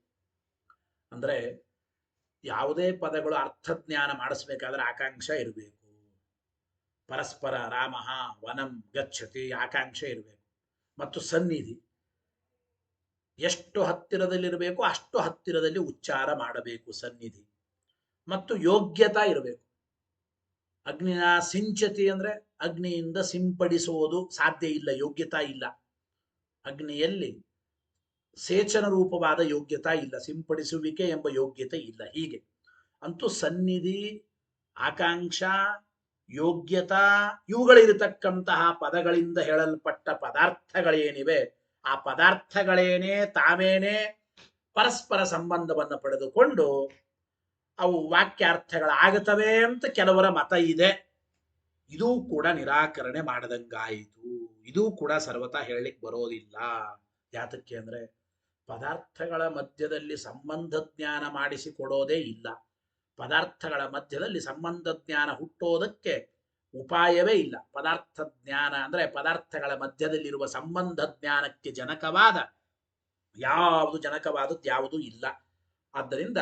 ಅಂದ್ರೆ ಯಾವುದೇ ಪದಗಳು ಅರ್ಥಜ್ಞಾನ ಮಾಡಿಸ್ಬೇಕಾದ್ರೆ ಆಕಾಂಕ್ಷೆ ಇರಬೇಕು. ಪರಸ್ಪರ ರಾಮ ವನಂ ಗಚ್ಚತಿ ಆಕಾಂಕ್ಷೆ ಇರಬೇಕು. ಮತ್ತು ಸನ್ನಿಧಿ ಎಷ್ಟು ಹತ್ತಿರದಲ್ಲಿರಬೇಕು ಅಷ್ಟು ಹತ್ತಿರದಲ್ಲಿ ಉಚ್ಚಾರ ಮಾಡಬೇಕು ಸನ್ನಿಧಿ. ಮತ್ತು ಯೋಗ್ಯತಾ ಇರಬೇಕು. ಅಗ್ನಿನ ಸಿಂಚತಿ ಅಂದ್ರೆ ಅಗ್ನಿಯಿಂದ ಸಿಂಪಡಿಸುವುದು ಸಾಧ್ಯ ಇಲ್ಲ, ಯೋಗ್ಯತಾ ಇಲ್ಲ. ಅಗ್ನಿಯಲ್ಲಿ ಸೇಚನ ರೂಪವಾದ ಯೋಗ್ಯತಾ ಇಲ್ಲ, ಸಿಂಪಡಿಸುವಿಕೆ ಎಂಬ ಯೋಗ್ಯತೆ ಇಲ್ಲ. ಹೀಗೆ ಅಂತೂ ಸನ್ನಿಧಿ, ಆಕಾಂಕ್ಷ, ಯೋಗ್ಯತಾ ಇವುಗಳಿರತಕ್ಕಂತಹ ಪದಗಳಿಂದ ಹೇಳಲ್ಪಟ್ಟ ಪದಾರ್ಥಗಳೇನಿವೆ ಆ ಪದಾರ್ಥಗಳೇನೇ ತಾವೇನೇ ಪರಸ್ಪರ ಸಂಬಂಧವನ್ನು ಪಡೆದುಕೊಂಡು ಅವು ವಾಕ್ಯಾರ್ಥಗಳಾಗುತ್ತವೆ ಅಂತ ಕೆಲವರ ಮತ ಇದೆ. ಇದೂ ಕೂಡ ನಿರಾಕರಣೆ ಮಾಡದಂಗಾಯಿತು. ಇದೂ ಕೂಡ ಸರ್ವತಾ ಹೇಳಲಿಕ್ಕೆ ಬರೋದಿಲ್ಲ. ಯಾತಕ್ಕೆ ಅಂದ್ರೆ ಪದಾರ್ಥಗಳ ಮಧ್ಯದಲ್ಲಿ ಸಂಬಂಧ ಜ್ಞಾನ ಮಾಡಿಸಿಕೊಡೋದೇ ಇಲ್ಲ. ಪದಾರ್ಥಗಳ ಮಧ್ಯದಲ್ಲಿ ಸಂಬಂಧ ಜ್ಞಾನ ಹುಟ್ಟೋದಕ್ಕೆ ಉಪಾಯವೇ ಇಲ್ಲ. ಪದಾರ್ಥ ಜ್ಞಾನ ಅಂದ್ರೆ ಪದಾರ್ಥಗಳ ಮಧ್ಯದಲ್ಲಿರುವ ಸಂಬಂಧ ಜ್ಞಾನಕ್ಕೆ ಜನಕವಾದದ್ದು ಯಾವುದೂ ಇಲ್ಲ. ಆದ್ದರಿಂದ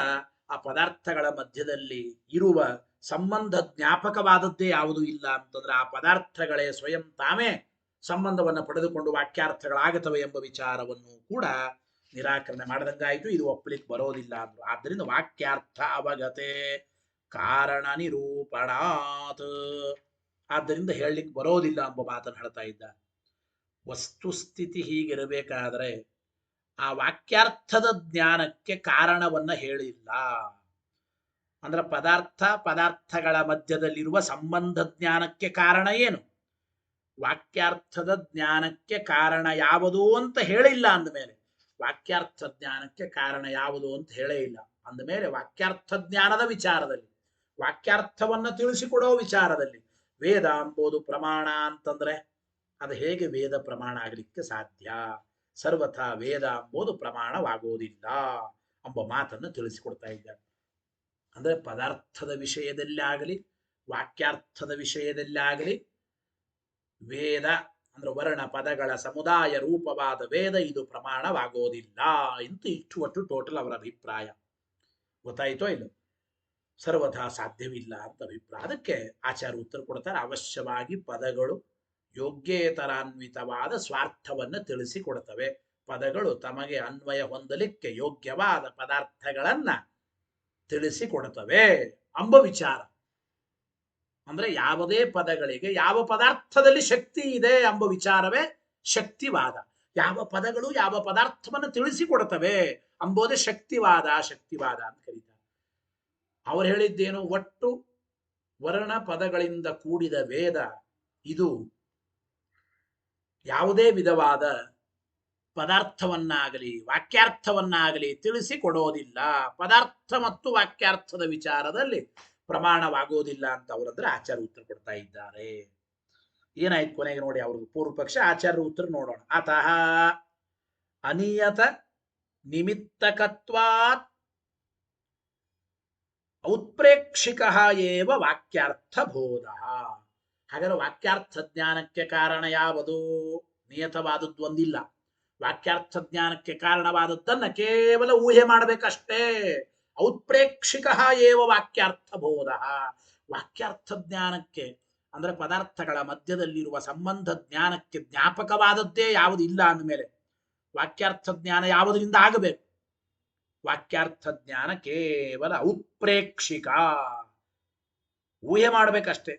ಆ ಪದಾರ್ಥಗಳ ಮಧ್ಯದಲ್ಲಿ ಇರುವ ಸಂಬಂಧ ಜ್ಞಾಪಕವಾದದ್ದೇ ಯಾವುದೂ ಇಲ್ಲ ಅಂತಂದ್ರೆ ಆ ಪದಾರ್ಥಗಳೇ ಸ್ವಯಂ ತಾವೇ ಸಂಬಂಧವನ್ನು ಪಡೆದುಕೊಂಡು ವಾಕ್ಯಾರ್ಥಗಳಾಗುತ್ತವೆ ಎಂಬ ವಿಚಾರವನ್ನು ಕೂಡ ನಿರಾಕರಣೆ ಮಾಡದಂಗಾಯಿತು. ಇದು ಒಪ್ಪಲಿಕ್ಕೆ ಬರೋದಿಲ್ಲ ಅಂದ್ರು. ಆದ್ದರಿಂದ ವಾಕ್ಯಾರ್ಥ ಅವಗತೆ ಕಾರಣ ನಿರೂಪಣಾತ್, ಆದ್ದರಿಂದ ಹೇಳಲಿಕ್ಕೆ ಬರೋದಿಲ್ಲ ಎಂಬ ಮಾತನ್ನು ಹೇಳ್ತಾ ಇದ್ದ. ವಸ್ತುಸ್ಥಿತಿ ಹೀಗಿರಬೇಕಾದ್ರೆ ಆ ವಾಕ್ಯಾರ್ಥದ ಜ್ಞಾನಕ್ಕೆ ಕಾರಣವನ್ನ ಹೇಳಿಲ್ಲ. ಅಂದ್ರೆ ಪದಾರ್ಥಗಳ ಮಧ್ಯದಲ್ಲಿರುವ ಸಂಬಂಧ ಜ್ಞಾನಕ್ಕೆ ಕಾರಣ ಏನು? ವಾಕ್ಯಾರ್ಥದ ಜ್ಞಾನಕ್ಕೆ ಕಾರಣ ಯಾವುದು ಅಂತ ಹೇಳಿಲ್ಲ. ಅಂದಮೇಲೆ ವಾಕ್ಯಾರ್ಥ ಜ್ಞಾನಕ್ಕೆ ಕಾರಣ ಯಾವುದು ಅಂತ ಹೇಳೇ ಇಲ್ಲ. ಅಂದಮೇಲೆ ವಾಕ್ಯಾರ್ಥ ಜ್ಞಾನದ ವಿಚಾರದಲ್ಲಿ, ವಾಕ್ಯಾರ್ಥವನ್ನ ತಿಳಿಸಿಕೊಡೋ ವಿಚಾರದಲ್ಲಿ ವೇದ ಎಂಬುದು ಪ್ರಮಾಣ ಅಂತಂದ್ರೆ ಅದು ಹೇಗೆ ವೇದ ಪ್ರಮಾಣ ಆಗಲಿಕ್ಕೆ ಸಾಧ್ಯ? ಸರ್ವಥಾ ವೇದ ಎಂಬುದು ಪ್ರಮಾಣವಾಗುವುದಿಲ್ಲ ಎಂಬ ಮಾತನ್ನು ತಿಳಿಸಿಕೊಡ್ತಾ ಇದ್ದಾರೆ. ಅಂದ್ರೆ ಪದಾರ್ಥದ ವಿಷಯದಲ್ಲಿ ಆಗಲಿ ವಾಕ್ಯಾರ್ಥದ ವಿಷಯದಲ್ಲಿ ಆಗಲಿ ವೇದ ಅಂದ್ರೆ ವರ್ಣ ಪದಗಳ ಸಮುದಾಯ ರೂಪವಾದ ವೇದ ಇದು ಪ್ರಮಾಣವಾಗೋದಿಲ್ಲ ಅಂತ ಇಷ್ಟು ಒಟ್ಟು ಟೋಟಲ್ ಅವರ ಅಭಿಪ್ರಾಯ. ಗೊತ್ತಾಯ್ತೋ ಇಲ್ಲ? ಸರ್ವಥಾ ಸಾಧ್ಯವಿಲ್ಲ ಅಂತ ಅಭಿಪ್ರಾಯ. ಅದಕ್ಕೆ ಆಚಾರ್ಯ ಉತ್ತರ ಕೊಡ್ತಾರೆ, ಅವಶ್ಯವಾಗಿ ಪದಗಳು ಯೋಗ್ಯೇತರಾನ್ವಿತವಾದ ಸ್ವಾರ್ಥವನ್ನು ತಿಳಿಸಿಕೊಡ್ತವೆ. ಪದಗಳು ತಮಗೆ ಅನ್ವಯ ಹೊಂದಲಿಕ್ಕೆ ಯೋಗ್ಯವಾದ ಪದಾರ್ಥಗಳನ್ನ ತಿಳಿಸಿಕೊಡ್ತವೆ ಎಂಬ ವಿಚಾರ. ಅಂದ್ರೆ ಯಾವುದೇ ಪದಗಳಿಗೆ ಯಾವ ಪದಾರ್ಥದಲ್ಲಿ ಶಕ್ತಿ ಇದೆ ಎಂಬ ವಿಚಾರವೇ ಶಕ್ತಿವಾದ. ಯಾವ ಪದಗಳು ಯಾವ ಪದಾರ್ಥವನ್ನು ತಿಳಿಸಿಕೊಡ್ತವೆ ಎಂಬುದೇ ಶಕ್ತಿವಾದ ಅಂತ ಕರೀತಾರೆ. ಅವ್ರು ಹೇಳಿದ್ದೇನು? ಒಟ್ಟು ವರ್ಣ ಪದಗಳಿಂದ ಕೂಡಿದ ವೇದ ಇದು ಯಾವುದೇ ವಿಧವಾದ ಪದಾರ್ಥವನ್ನಾಗಲಿ ವಾಕ್ಯಾರ್ಥವನ್ನಾಗಲಿ ತಿಳಿಸಿಕೊಡೋದಿಲ್ಲ. ಪದಾರ್ಥ ಮತ್ತು ವಾಕ್ಯಾರ್ಥದ ವಿಚಾರದಲ್ಲಿ ಪ್ರಮಾಣವಾಗೋದಿಲ್ಲ ಅಂತ ಅವರಂದ್ರೆ ಆಚಾರ್ಯ ಉತ್ತರ ಕೊಡ್ತಾ ಇದ್ದಾರೆ. ಏನಾಯ್ತು ಕೊನೆಗೆ ನೋಡಿ ಅವ್ರಿಗೆ ಪೂರ್ವ ಪಕ್ಷ, ಆಚಾರ್ಯ ಉತ್ತರ ನೋಡೋಣ. ಅತಃ ಅನಿಯತ ನಿಮಿತ್ತಕತ್ವಾತ್ ಔತ್ಪ್ರೇಕ್ಷಿಕ ಏವ ವಾಕ್ಯಾರ್ಥ ಬೋಧ. ಹಾಗಾದ್ರೆ ವಾಕ್ಯಾರ್ಥ ಜ್ಞಾನಕ್ಕೆ ಕಾರಣ ಯಾವುದು? ನಿಯತವಾದದ್ದು ಒಂದಿಲ್ಲ. ವಾಕ್ಯಾರ್ಥ ಜ್ಞಾನಕ್ಕೆ ಕಾರಣವಾದದ್ದನ್ನ ಕೇವಲ ಊಹೆ ಮಾಡಬೇಕಷ್ಟೇ. ಔತ್ಪ್ರೇಕ್ಷಿಕ ಏವ ವಾಕ್ಯಾರ್ಥ ಬೋಧ. ವಾಕ್ಯಾರ್ಥ ಜ್ಞಾನಕ್ಕೆ ಅಂದ್ರೆ ಪದಾರ್ಥಗಳ ಮಧ್ಯದಲ್ಲಿರುವ ಸಂಬಂಧ ಜ್ಞಾನಕ್ಕೆ ಜ್ಞಾಪಕವಾದದ್ದೇ ಯಾವುದಿಲ್ಲ ಅಂದಮೇಲೆ ವಾಕ್ಯಾರ್ಥ ಜ್ಞಾನ ಯಾವುದರಿಂದ ಆಗಬೇಕು? ವಾಕ್ಯಾರ್ಥ ಜ್ಞಾನ ಕೇವಲ ಔತ್ಪ್ರೇಕ್ಷಿಕ, ಊಹೆ ಮಾಡಬೇಕಷ್ಟೇ.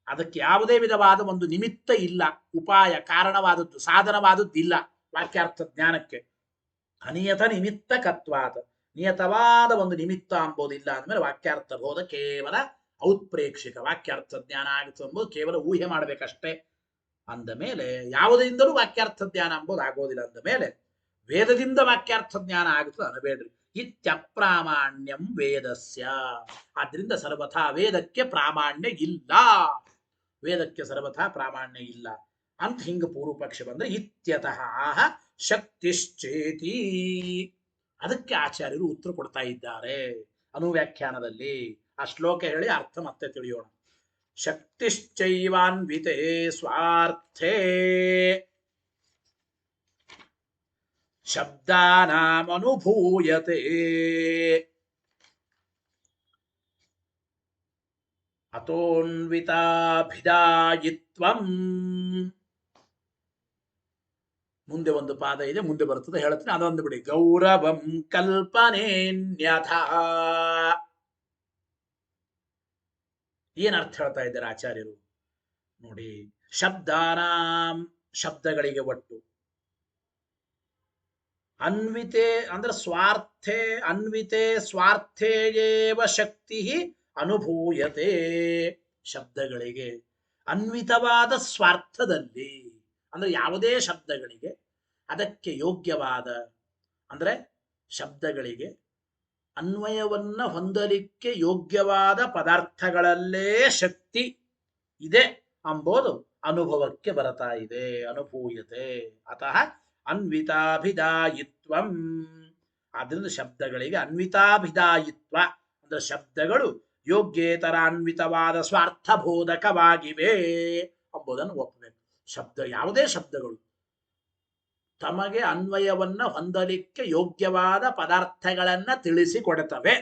ಅದಕ್ಕೆ ಯಾವುದೇ ವಿಧವಾದ ಒಂದು ನಿಮಿತ್ತ ಇಲ್ಲ, ಉಪಾಯ ಕಾರಣವಾದದ್ದು ಸಾಧನವಾದದ್ದು ಇಲ್ಲ ವಾಕ್ಯಾರ್ಥ ಜ್ಞಾನಕ್ಕೆ. ಅನಿಯತ ನಿಮಿತ್ತಕತ್ವಾದ, ನಿಯತವಾದ ಒಂದು ನಿಮಿತ್ತ ಎಂಬುದಿಲ್ಲ ಅಂದಮೇಲೆ ವಾಕ್ಯಾರ್ಥ ಬೋಧ ಕೇವಲ ಔತ್ಪ್ರೇಕ್ಷಿಕ. ವಾಕ್ಯಾರ್ಥ ಜ್ಞಾನ ಆಗುತ್ತೆ ಎಂಬುದು ಕೇವಲ ಊಹೆ ಮಾಡಬೇಕಷ್ಟೇ. ಅಂದ ಮೇಲೆ ಯಾವುದರಿಂದಲೂ ವಾಕ್ಯಾರ್ಥ ಜ್ಞಾನ ಎಂಬುದು ಆಗೋದಿಲ್ಲ. ಅಂದ ಮೇಲೆ ವೇದದಿಂದ ವಾಕ್ಯಾರ್ಥ ಜ್ಞಾನ ಆಗುತ್ತದೆ ಅನಬೇಡ್ರಿ. ಇತ್ಯಪ್ರಾಮಾಣ್ಯಂ ವೇದಸ್ಯ. ಆದ್ರಿಂದ ಸರ್ವಥಾ ವೇದಕ್ಕೆ ಪ್ರಾಮಾಣ್ಯ ಇಲ್ಲ, ವೇದಕ್ಕೆ ಸರ್ವಥಾ ಪ್ರಾಮಾಣ್ಯ ಇಲ್ಲ ಅಂತ ಹಿಂಗ ಪೂರ್ವ ಪಕ್ಷ ಬಂದ್ರೆ ಇತ್ಯತಃ ಆಹ ಶಕ್ತಿಶ್ಚೇತಿ. ಅದಕ್ಕೆ ಆಚಾರ್ಯರು ಉತ್ತರ ಕೊಡ್ತಾ ಇದ್ದಾರೆ ಅನುವ್ಯಾಖ್ಯಾನದಲ್ಲಿ. ಆ ಶ್ಲೋಕ ಹೇಳಿ ಅರ್ಥ ಮತ್ತೆ ತಿಳಿಯೋಣ. ಶಕ್ತಿಶ್ಚೈವಾನ್ವಿತೆ ಸ್ವಾರ್ಥೇ ಶಬ್ದಾನಾಮನುಭೂಯತೆ ಅತೋನ್ವಿತಾಭಿದಾಯಿತ್ವಂ ಮುಂದೆ ಒಂದು ಪಾದ ಇದೆ, ಮುಂದೆ ಬರ್ತದೆ, ಹೇಳ್ತೀನಿ ಅದೊಂದು ಬಿಡಿ. ಗೌರವಂ ಕಲ್ಪನೇನ್ಯಥ. ಏನ್ ಅರ್ಥ ಹೇಳ್ತಾ ಇದ್ದಾರೆ ಆಚಾರ್ಯರು ನೋಡಿ. ಶಬ್ದಾನಾಂ, ಶಬ್ದಗಳಿಗೆ ಒಟ್ಟು, ಅನ್ವಿತೆ ಅಂದ್ರೆ ಸ್ವಾರ್ಥೆ, ಅನ್ವಿತೆ ಸ್ವಾರ್ಥೇಯೇವ ಶಕ್ತಿ ಅನುಭೂಯತೆ. ಶಬ್ದಗಳಿಗೆ ಅನ್ವಿತವಾದ ಸ್ವಾರ್ಥದಲ್ಲಿ, ಅಂದ್ರೆ ಯಾವುದೇ ಶಬ್ದಗಳಿಗೆ ಅದಕ್ಕೆ ಯೋಗ್ಯವಾದ, ಅಂದ್ರೆ ಶಬ್ದಗಳಿಗೆ ಅನ್ವಯವನ್ನ ಹೊಂದಲಿಕ್ಕೆ ಯೋಗ್ಯವಾದ ಪದಾರ್ಥಗಳಲ್ಲೇ ಶಕ್ತಿ ಇದೆ ಎಂಬುದು ಅನುಭವಕ್ಕೆ ಬರ್ತಾ ಇದೆ, ಅನುಭೂಯತೆ. ಅತಃ ಅನ್ವಿತಾಭಿದಾಯಿತ್ವಂ. ಆದ್ರಿಂದ ಶಬ್ದಗಳಿಗೆ ಅನ್ವಿತಾಭಿದಾಯಿತ್ವ ಅಂದ್ರೆ ಶಬ್ದಗಳು ಯೋಗ್ಯೇತರ ಅನ್ವಿತವಾದ ಸ್ವಾರ್ಥಬೋಧಕವಾಗಿವೆ ಎಂಬುದನ್ನು ಒಪ್ಪಬೇಕು. ಶಬ್ದ, ಯಾವುದೇ ಶಬ್ದಗಳು ತಮಗೆ ಅನ್ವಯವನ್ನ ಹೊಂದಲಿಕ್ಕೆ ಯೋಗ್ಯವಾದ ಪದಾರ್ಥಗಳನ್ನ ತಿಳಿಸಿಕೊಡುತ್ತವೆ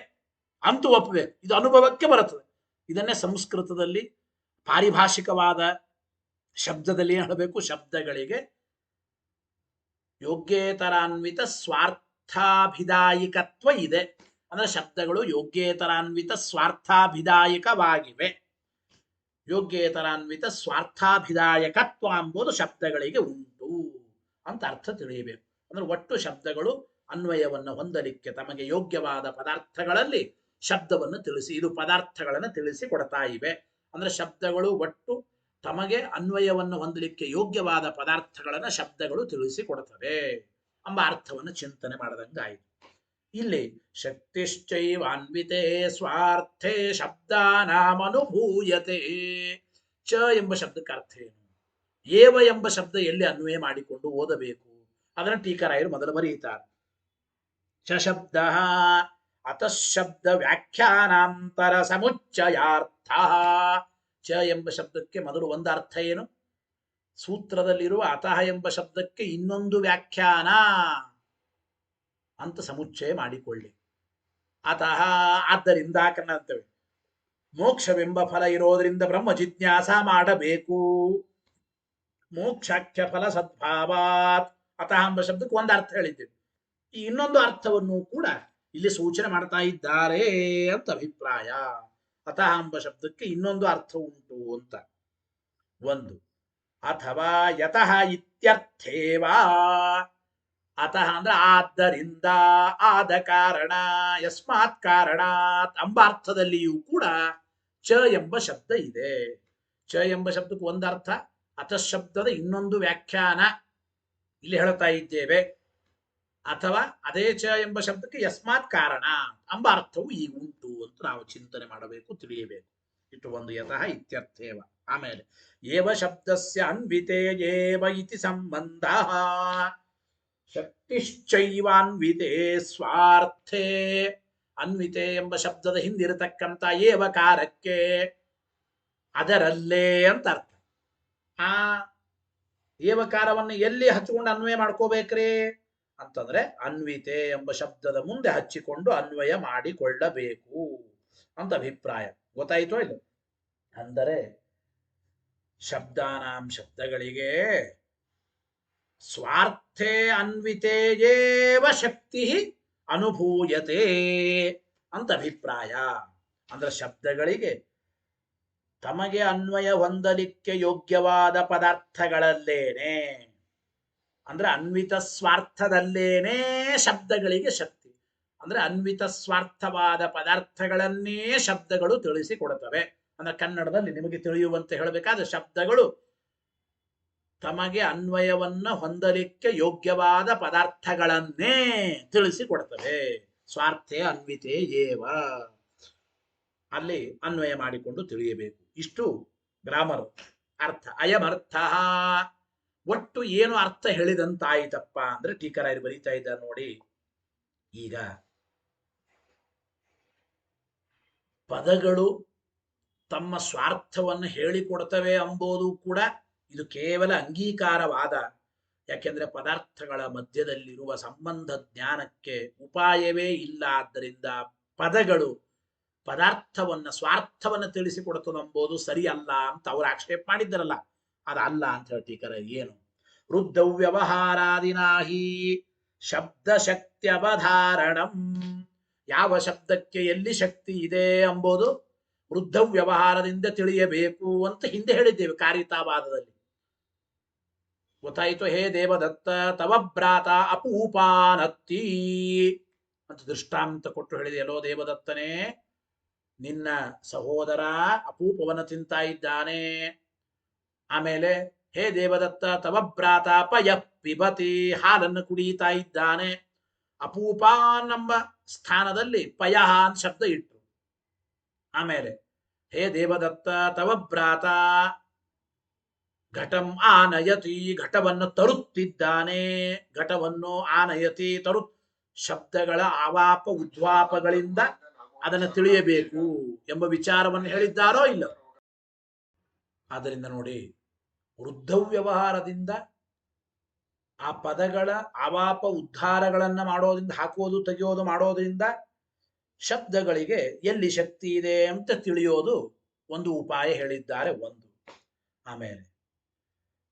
ಅಂತೂ ಒಪ್ಪಬೇಕು. ಇದು ಅನುಭವಕ್ಕೆ ಬರುತ್ತದೆ. ಇದನ್ನೇ ಸಂಸ್ಕೃತದಲ್ಲಿ ಪಾರಿಭಾಷಿಕವಾದ ಶಬ್ದದಲ್ಲಿ ಹೇಳಬೇಕು. ಶಬ್ದಗಳಿಗೆ ಯೋಗ್ಯೇತರಾನ್ವಿತ ಸ್ವಾರ್ಥಾಭಿದಾಯಕತ್ವ ಇದೆ. ಅಂದ್ರೆ ಶಬ್ದಗಳು ಯೋಗ್ಯೇತರಾನ್ವಿತ ಸ್ವಾರ್ಥಾಭಿದಾಯಕವಾಗಿವೆ. ಯೋಗ್ಯೇತರಾನ್ವಿತ ಸ್ವಾರ್ಥಾಭಿದಾಯಕತ್ವ ಎಂಬುದು ಶಬ್ದಗಳಿಗೆ ಉಂಟು ಅಂತ ಅರ್ಥ ತಿಳಿಯಬೇಕು. ಅಂದ್ರೆ ಒಟ್ಟು ಶಬ್ದಗಳು ಅನ್ವಯವನ್ನು ಹೊಂದಲಿಕ್ಕೆ ತಮಗೆ ಯೋಗ್ಯವಾದ ಪದಾರ್ಥಗಳಲ್ಲಿ ಶಬ್ದವನ್ನು ತಿಳಿಸಿ, ಇದು ಪದಾರ್ಥಗಳನ್ನು ತಿಳಿಸಿ ಕೊಡ್ತಾ ಇವೆ. ಅಂದ್ರೆ ಶಬ್ದಗಳು ಒಟ್ಟು ತಮಗೆ ಅನ್ವಯವನ್ನು ಹೊಂದಲಿಕ್ಕೆ ಯೋಗ್ಯವಾದ ಪದಾರ್ಥಗಳನ್ನು ಶಬ್ದಗಳು ತಿಳಿಸಿ ಕೊಡುತ್ತವೆ ಎಂಬ ಅರ್ಥವನ್ನು ಚಿಂತನೆ ಮಾಡದಂಗಾಯಿತು. ಇಲ್ಲಿ ಶಕ್ತಿಶ್ಚೈವಾನ್ವಿತೆ ಸ್ವಾರ್ಥೆ ಶಬ್ದಾನಾಮನುಭೂಯತೆ. ಚ ಎಂಬ ಶಬ್ದಕ್ಕೆ ಅರ್ಥ ಏನು? ಏವ ಎಂಬ ಶಬ್ದ ಎಲ್ಲಿ ಅನ್ವಯ ಮಾಡಿಕೊಂಡು ಓದಬೇಕು ಅದನ್ನು ಟೀಕಾರಾಯರು ಮೊದಲು ಬರೆಯುತ್ತಾರೆ. ಚ ಶಬ್ದ ಅತಃ ಶಬ್ದ ವ್ಯಾಖ್ಯಾನಾಂತರ ಸಮುಚ್ಚಯಾರ್ಥ. ಚ ಎಂಬ ಶಬ್ದಕ್ಕೆ ಮೊದಲು ಒಂದು ಅರ್ಥ ಏನು? ಸೂತ್ರದಲ್ಲಿರುವ ಅತಃ ಎಂಬ ಶಬ್ದಕ್ಕೆ ಇನ್ನೊಂದು ವ್ಯಾಖ್ಯಾನ ಅಂತ ಸಮುಚ್ಚಯ ಮಾಡಿಕೊಳ್ಳಿ. ಅತಃ ಆದ್ದರಿಂದ ಅಂತೇವೆ. ಮೋಕ್ಷವೆಂಬ ಫಲ ಇರೋದ್ರಿಂದ ಬ್ರಹ್ಮ ಜಿಜ್ಞಾಸ ಮಾಡಬೇಕು. ಮೋಕ್ಷಾಖ್ಯ ಫಲ ಸದ್ಭಾವಾತ್. ಅತಃ ಎಂಬ ಶಬ್ದಕ್ಕೆ ಒಂದು ಅರ್ಥ ಹೇಳಿದ್ದೇವೆ. ಈ ಇನ್ನೊಂದು ಅರ್ಥವನ್ನು ಕೂಡ ಇಲ್ಲಿ ಸೂಚನೆ ಮಾಡ್ತಾ ಇದ್ದಾರೆ ಅಂತ ಅಭಿಪ್ರಾಯ. ಅತಃ ಎಂಬ ಶಬ್ದಕ್ಕೆ ಇನ್ನೊಂದು ಅರ್ಥ ಉಂಟು ಅಂತ. ಒಂದು, ಅಥವಾ ಯತಃ ಇತ್ಯರ್ಥೇವಾ. ಅತಃ ಅಂದ್ರೆ ಆದ್ದರಿಂದ, ಆದ ಕಾರಣ, ಯಸ್ಮಾತ್ ಕಾರಣಾತ್ ಎಂಬ ಅರ್ಥದಲ್ಲಿಯೂ ಕೂಡ ಚ ಎಂಬ ಶಬ್ದ ಇದೆ. ಚ ಎಂಬ ಶಬ್ದಕ್ಕೆ ಒಂದು ಅರ್ಥ, ಅತಃ ಶಬ್ದದ ಇನ್ನೊಂದು ವ್ಯಾಖ್ಯಾನ ಇಲ್ಲಿ ಹೇಳ್ತಾ ಇದ್ದೇವೆ. ಅಥವಾ ಅದೇ ಚ ಎಂಬ ಶಬ್ದಕ್ಕೆ ಯಸ್ಮಾತ್ ಕಾರಣ ಎಂಬ ಅರ್ಥವು ಈಗ ಉಂಟು ಅಂತ ನಾವು ಚಿಂತನೆ ಮಾಡಬೇಕು, ತಿಳಿಯಬೇಕು. ಇಟ್ಟು ಒಂದು ಯತಃ ಇತ್ಯರ್ಥೇವ. ಆಮೇಲೆ ಏವ ಶಬ್ದಸ್ಯ ಅನ್ವಿತೆ ಏವ ಇತಿ ಸಂಬಂಧ. ಶಕ್ತಿಶ್ಚೈವಾನ್ವಿತೆ ಸ್ವಾರ್ಥೆ. ಅನ್ವಿತೆ ಎಂಬ ಶಬ್ದದ ಹಿಂದಿರತಕ್ಕಂಥ ಏವಕಾರಕ್ಕೆ ಅದರಲ್ಲೇ ಅಂತ ಅರ್ಥ. ಆ ಏವಕಾರವನ್ನು ಎಲ್ಲಿ ಹಚ್ಚಿಕೊಂಡು ಅನ್ವಯ ಮಾಡ್ಕೋಬೇಕ್ರಿ ಅಂತಂದ್ರೆ ಅನ್ವಿತೆ ಎಂಬ ಶಬ್ದದ ಮುಂದೆ ಹಚ್ಚಿಕೊಂಡು ಅನ್ವಯ ಮಾಡಿಕೊಳ್ಳಬೇಕು ಅಂತ ಅಭಿಪ್ರಾಯ. ಗೊತ್ತಾಯ್ತೋ ಇಲ್ಲ? ಅಂದರೆ ಶಬ್ದಾನಾಂ, ಶಬ್ದಗಳಿಗೆ ಸ್ವಾರ್ಥೆ ಅನ್ವಿತೇಯೇವ ಶಕ್ತಿ ಅನುಭೂಯತೆ ಅಂತ ಅಭಿಪ್ರಾಯ. ಅಂದ್ರೆ ಶಬ್ದಗಳಿಗೆ ತಮಗೆ ಅನ್ವಯ ಹೊಂದಲಿಕ್ಕೆ ಯೋಗ್ಯವಾದ ಪದಾರ್ಥಗಳಲ್ಲೇನೆ, ಅಂದ್ರೆ ಅನ್ವಿತ ಸ್ವಾರ್ಥದಲ್ಲೇನೆ ಶಬ್ದಗಳಿಗೆ ಶಕ್ತಿ. ಅಂದ್ರೆ ಅನ್ವಿತ ಸ್ವಾರ್ಥವಾದ ಪದಾರ್ಥಗಳನ್ನೇ ಶಬ್ದಗಳು ತಿಳಿಸಿಕೊಡುತ್ತವೆ. ಅಂದ್ರೆ ಕನ್ನಡದಲ್ಲಿ ನಿಮಗೆ ತಿಳಿಯುವಂತೆ ಹೇಳಬೇಕಾದ್ರೆ ಶಬ್ದಗಳು ತಮಗೆ ಅನ್ವಯವನ್ನ ಹೊಂದಲಿಕ್ಕೆ ಯೋಗ್ಯವಾದ ಪದಾರ್ಥಗಳನ್ನೇ ತಿಳಿಸಿಕೊಡುತ್ತವೆ. ಸ್ವಾರ್ಥೆ ಅನ್ವಿತೆ ಏವ, ಅಲ್ಲಿ ಅನ್ವಯ ಮಾಡಿಕೊಂಡು ತಿಳಿಯಬೇಕು. ಇಷ್ಟು ಗ್ರಾಮರ್ ಅರ್ಥ. ಅಯಮರ್ಥ, ಒಟ್ಟು ಏನು ಅರ್ಥ ಹೇಳಿದಂತಾಯಿತಪ್ಪ ಅಂದ್ರೆ ಟೀಕರಾಯರು ಬರೀತಾ ಇದ್ದಾರೆ ನೋಡಿ. ಈಗ ಪದಗಳು ತಮ್ಮ ಸ್ವಾರ್ಥವನ್ನು ಹೇಳಿಕೊಡ್ತವೆ ಎಂಬುದು ಕೂಡ ಇದು ಕೇವಲ ಅಂಗೀಕಾರವಾದ. ಯಾಕೆಂದ್ರೆ ಪದಾರ್ಥಗಳ ಮಧ್ಯದಲ್ಲಿರುವ ಸಂಬಂಧ ಜ್ಞಾನಕ್ಕೆ ಉಪಾಯವೇ ಇಲ್ಲ. ಆದ್ದರಿಂದ ಪದಗಳು ಪದಾರ್ಥವನ್ನ, ಸ್ವಾರ್ಥವನ್ನ ತಿಳಿಸಿಕೊಡ್ತದಂಬೋದು ಸರಿಯಲ್ಲ ಅಂತ ಅವ್ರು ಆಕ್ಷೇಪ ಮಾಡಿದ್ದರಲ್ಲ, ಅದಲ್ಲ ಅಂತ ಹೇಳ್ತೀಕರ. ಏನು ವೃದ್ಧವ್ಯವಹಾರಾದಿನಾಹಿ ಶಬ್ದಶಕ್ತ್ಯವಧಾರಣಂ. ಯಾವ ಶಬ್ದಕ್ಕೆ ಎಲ್ಲಿ ಶಕ್ತಿ ಇದೆ ಎಂಬುದು ವೃದ್ಧ ವ್ಯವಹಾರದಿಂದ ತಿಳಿಯಬೇಕು ಅಂತ ಹಿಂದೆ ಹೇಳಿದ್ದೇವೆ ಕಾರಿತಾವಾದದಲ್ಲಿ. ಗೊತ್ತಾಯಿತು? ಹೇ ದೇವದತ್ತ ತವ ಭ್ರಾತ ಅಪೂಪಾನತ್ತಿ ಅಂತ ದೃಷ್ಟಾಂತ ಕೊಟ್ಟು ಹೇಳಿದೆ. ಎಲ್ಲೋ ದೇವದತ್ತನೇ, ನಿನ್ನ ಸಹೋದರ ಅಪೂಪವನ ತಿಂತಾ ಇದ್ದಾನೆ. ಆಮೇಲೆ ಹೇ ದೇವದತ್ತ ತವ ಭ್ರಾತ ಪಯ ಪಿಬತಿ, ಹಾಲನ್ನು ಕುಡಿಯುತ್ತಾ ಇದ್ದಾನೆ. ಅಪೂಪ ಎಂಬ ಸ್ಥಾನದಲ್ಲಿ ಪಯಃ ಅಂತ ಶಬ್ದ ಇಟ್ಟು, ಆಮೇಲೆ ಹೇ ದೇವದತ್ತ ತವ ಭ್ರಾತ ಘಟಂ ಆನಯತಿ, ಘಟವನ್ನು ತರುತ್ತಿದ್ದಾನೆ. ಘಟವನ್ನು ಆನಯತಿ ತರು, ಶಬ್ದಗಳ ಆವಾಪ ಉದ್ವಾಪಗಳಿಂದ ಅದನ್ನು ತಿಳಿಯಬೇಕು ಎಂಬ ವಿಚಾರವನ್ನು ಹೇಳಿದ್ದಾರೋ ಇಲ್ಲ. ಆದ್ದರಿಂದ ನೋಡಿ, ವೃದ್ಧ ವ್ಯವಹಾರದಿಂದ ಆ ಪದಗಳ ಆವಾಪ ಉದ್ಧಾರಗಳನ್ನ ಮಾಡೋದ್ರಿಂದ, ಹಾಕುವುದು ತೆಗೆಯೋದು ಮಾಡೋದ್ರಿಂದ ಶಬ್ದಗಳಿಗೆ ಎಲ್ಲಿ ಶಕ್ತಿ ಇದೆ ಅಂತ ತಿಳಿಯೋದು ಒಂದು ಉಪಾಯ ಹೇಳಿದ್ದಾರೆ. ಒಂದು. ಆಮೇಲೆ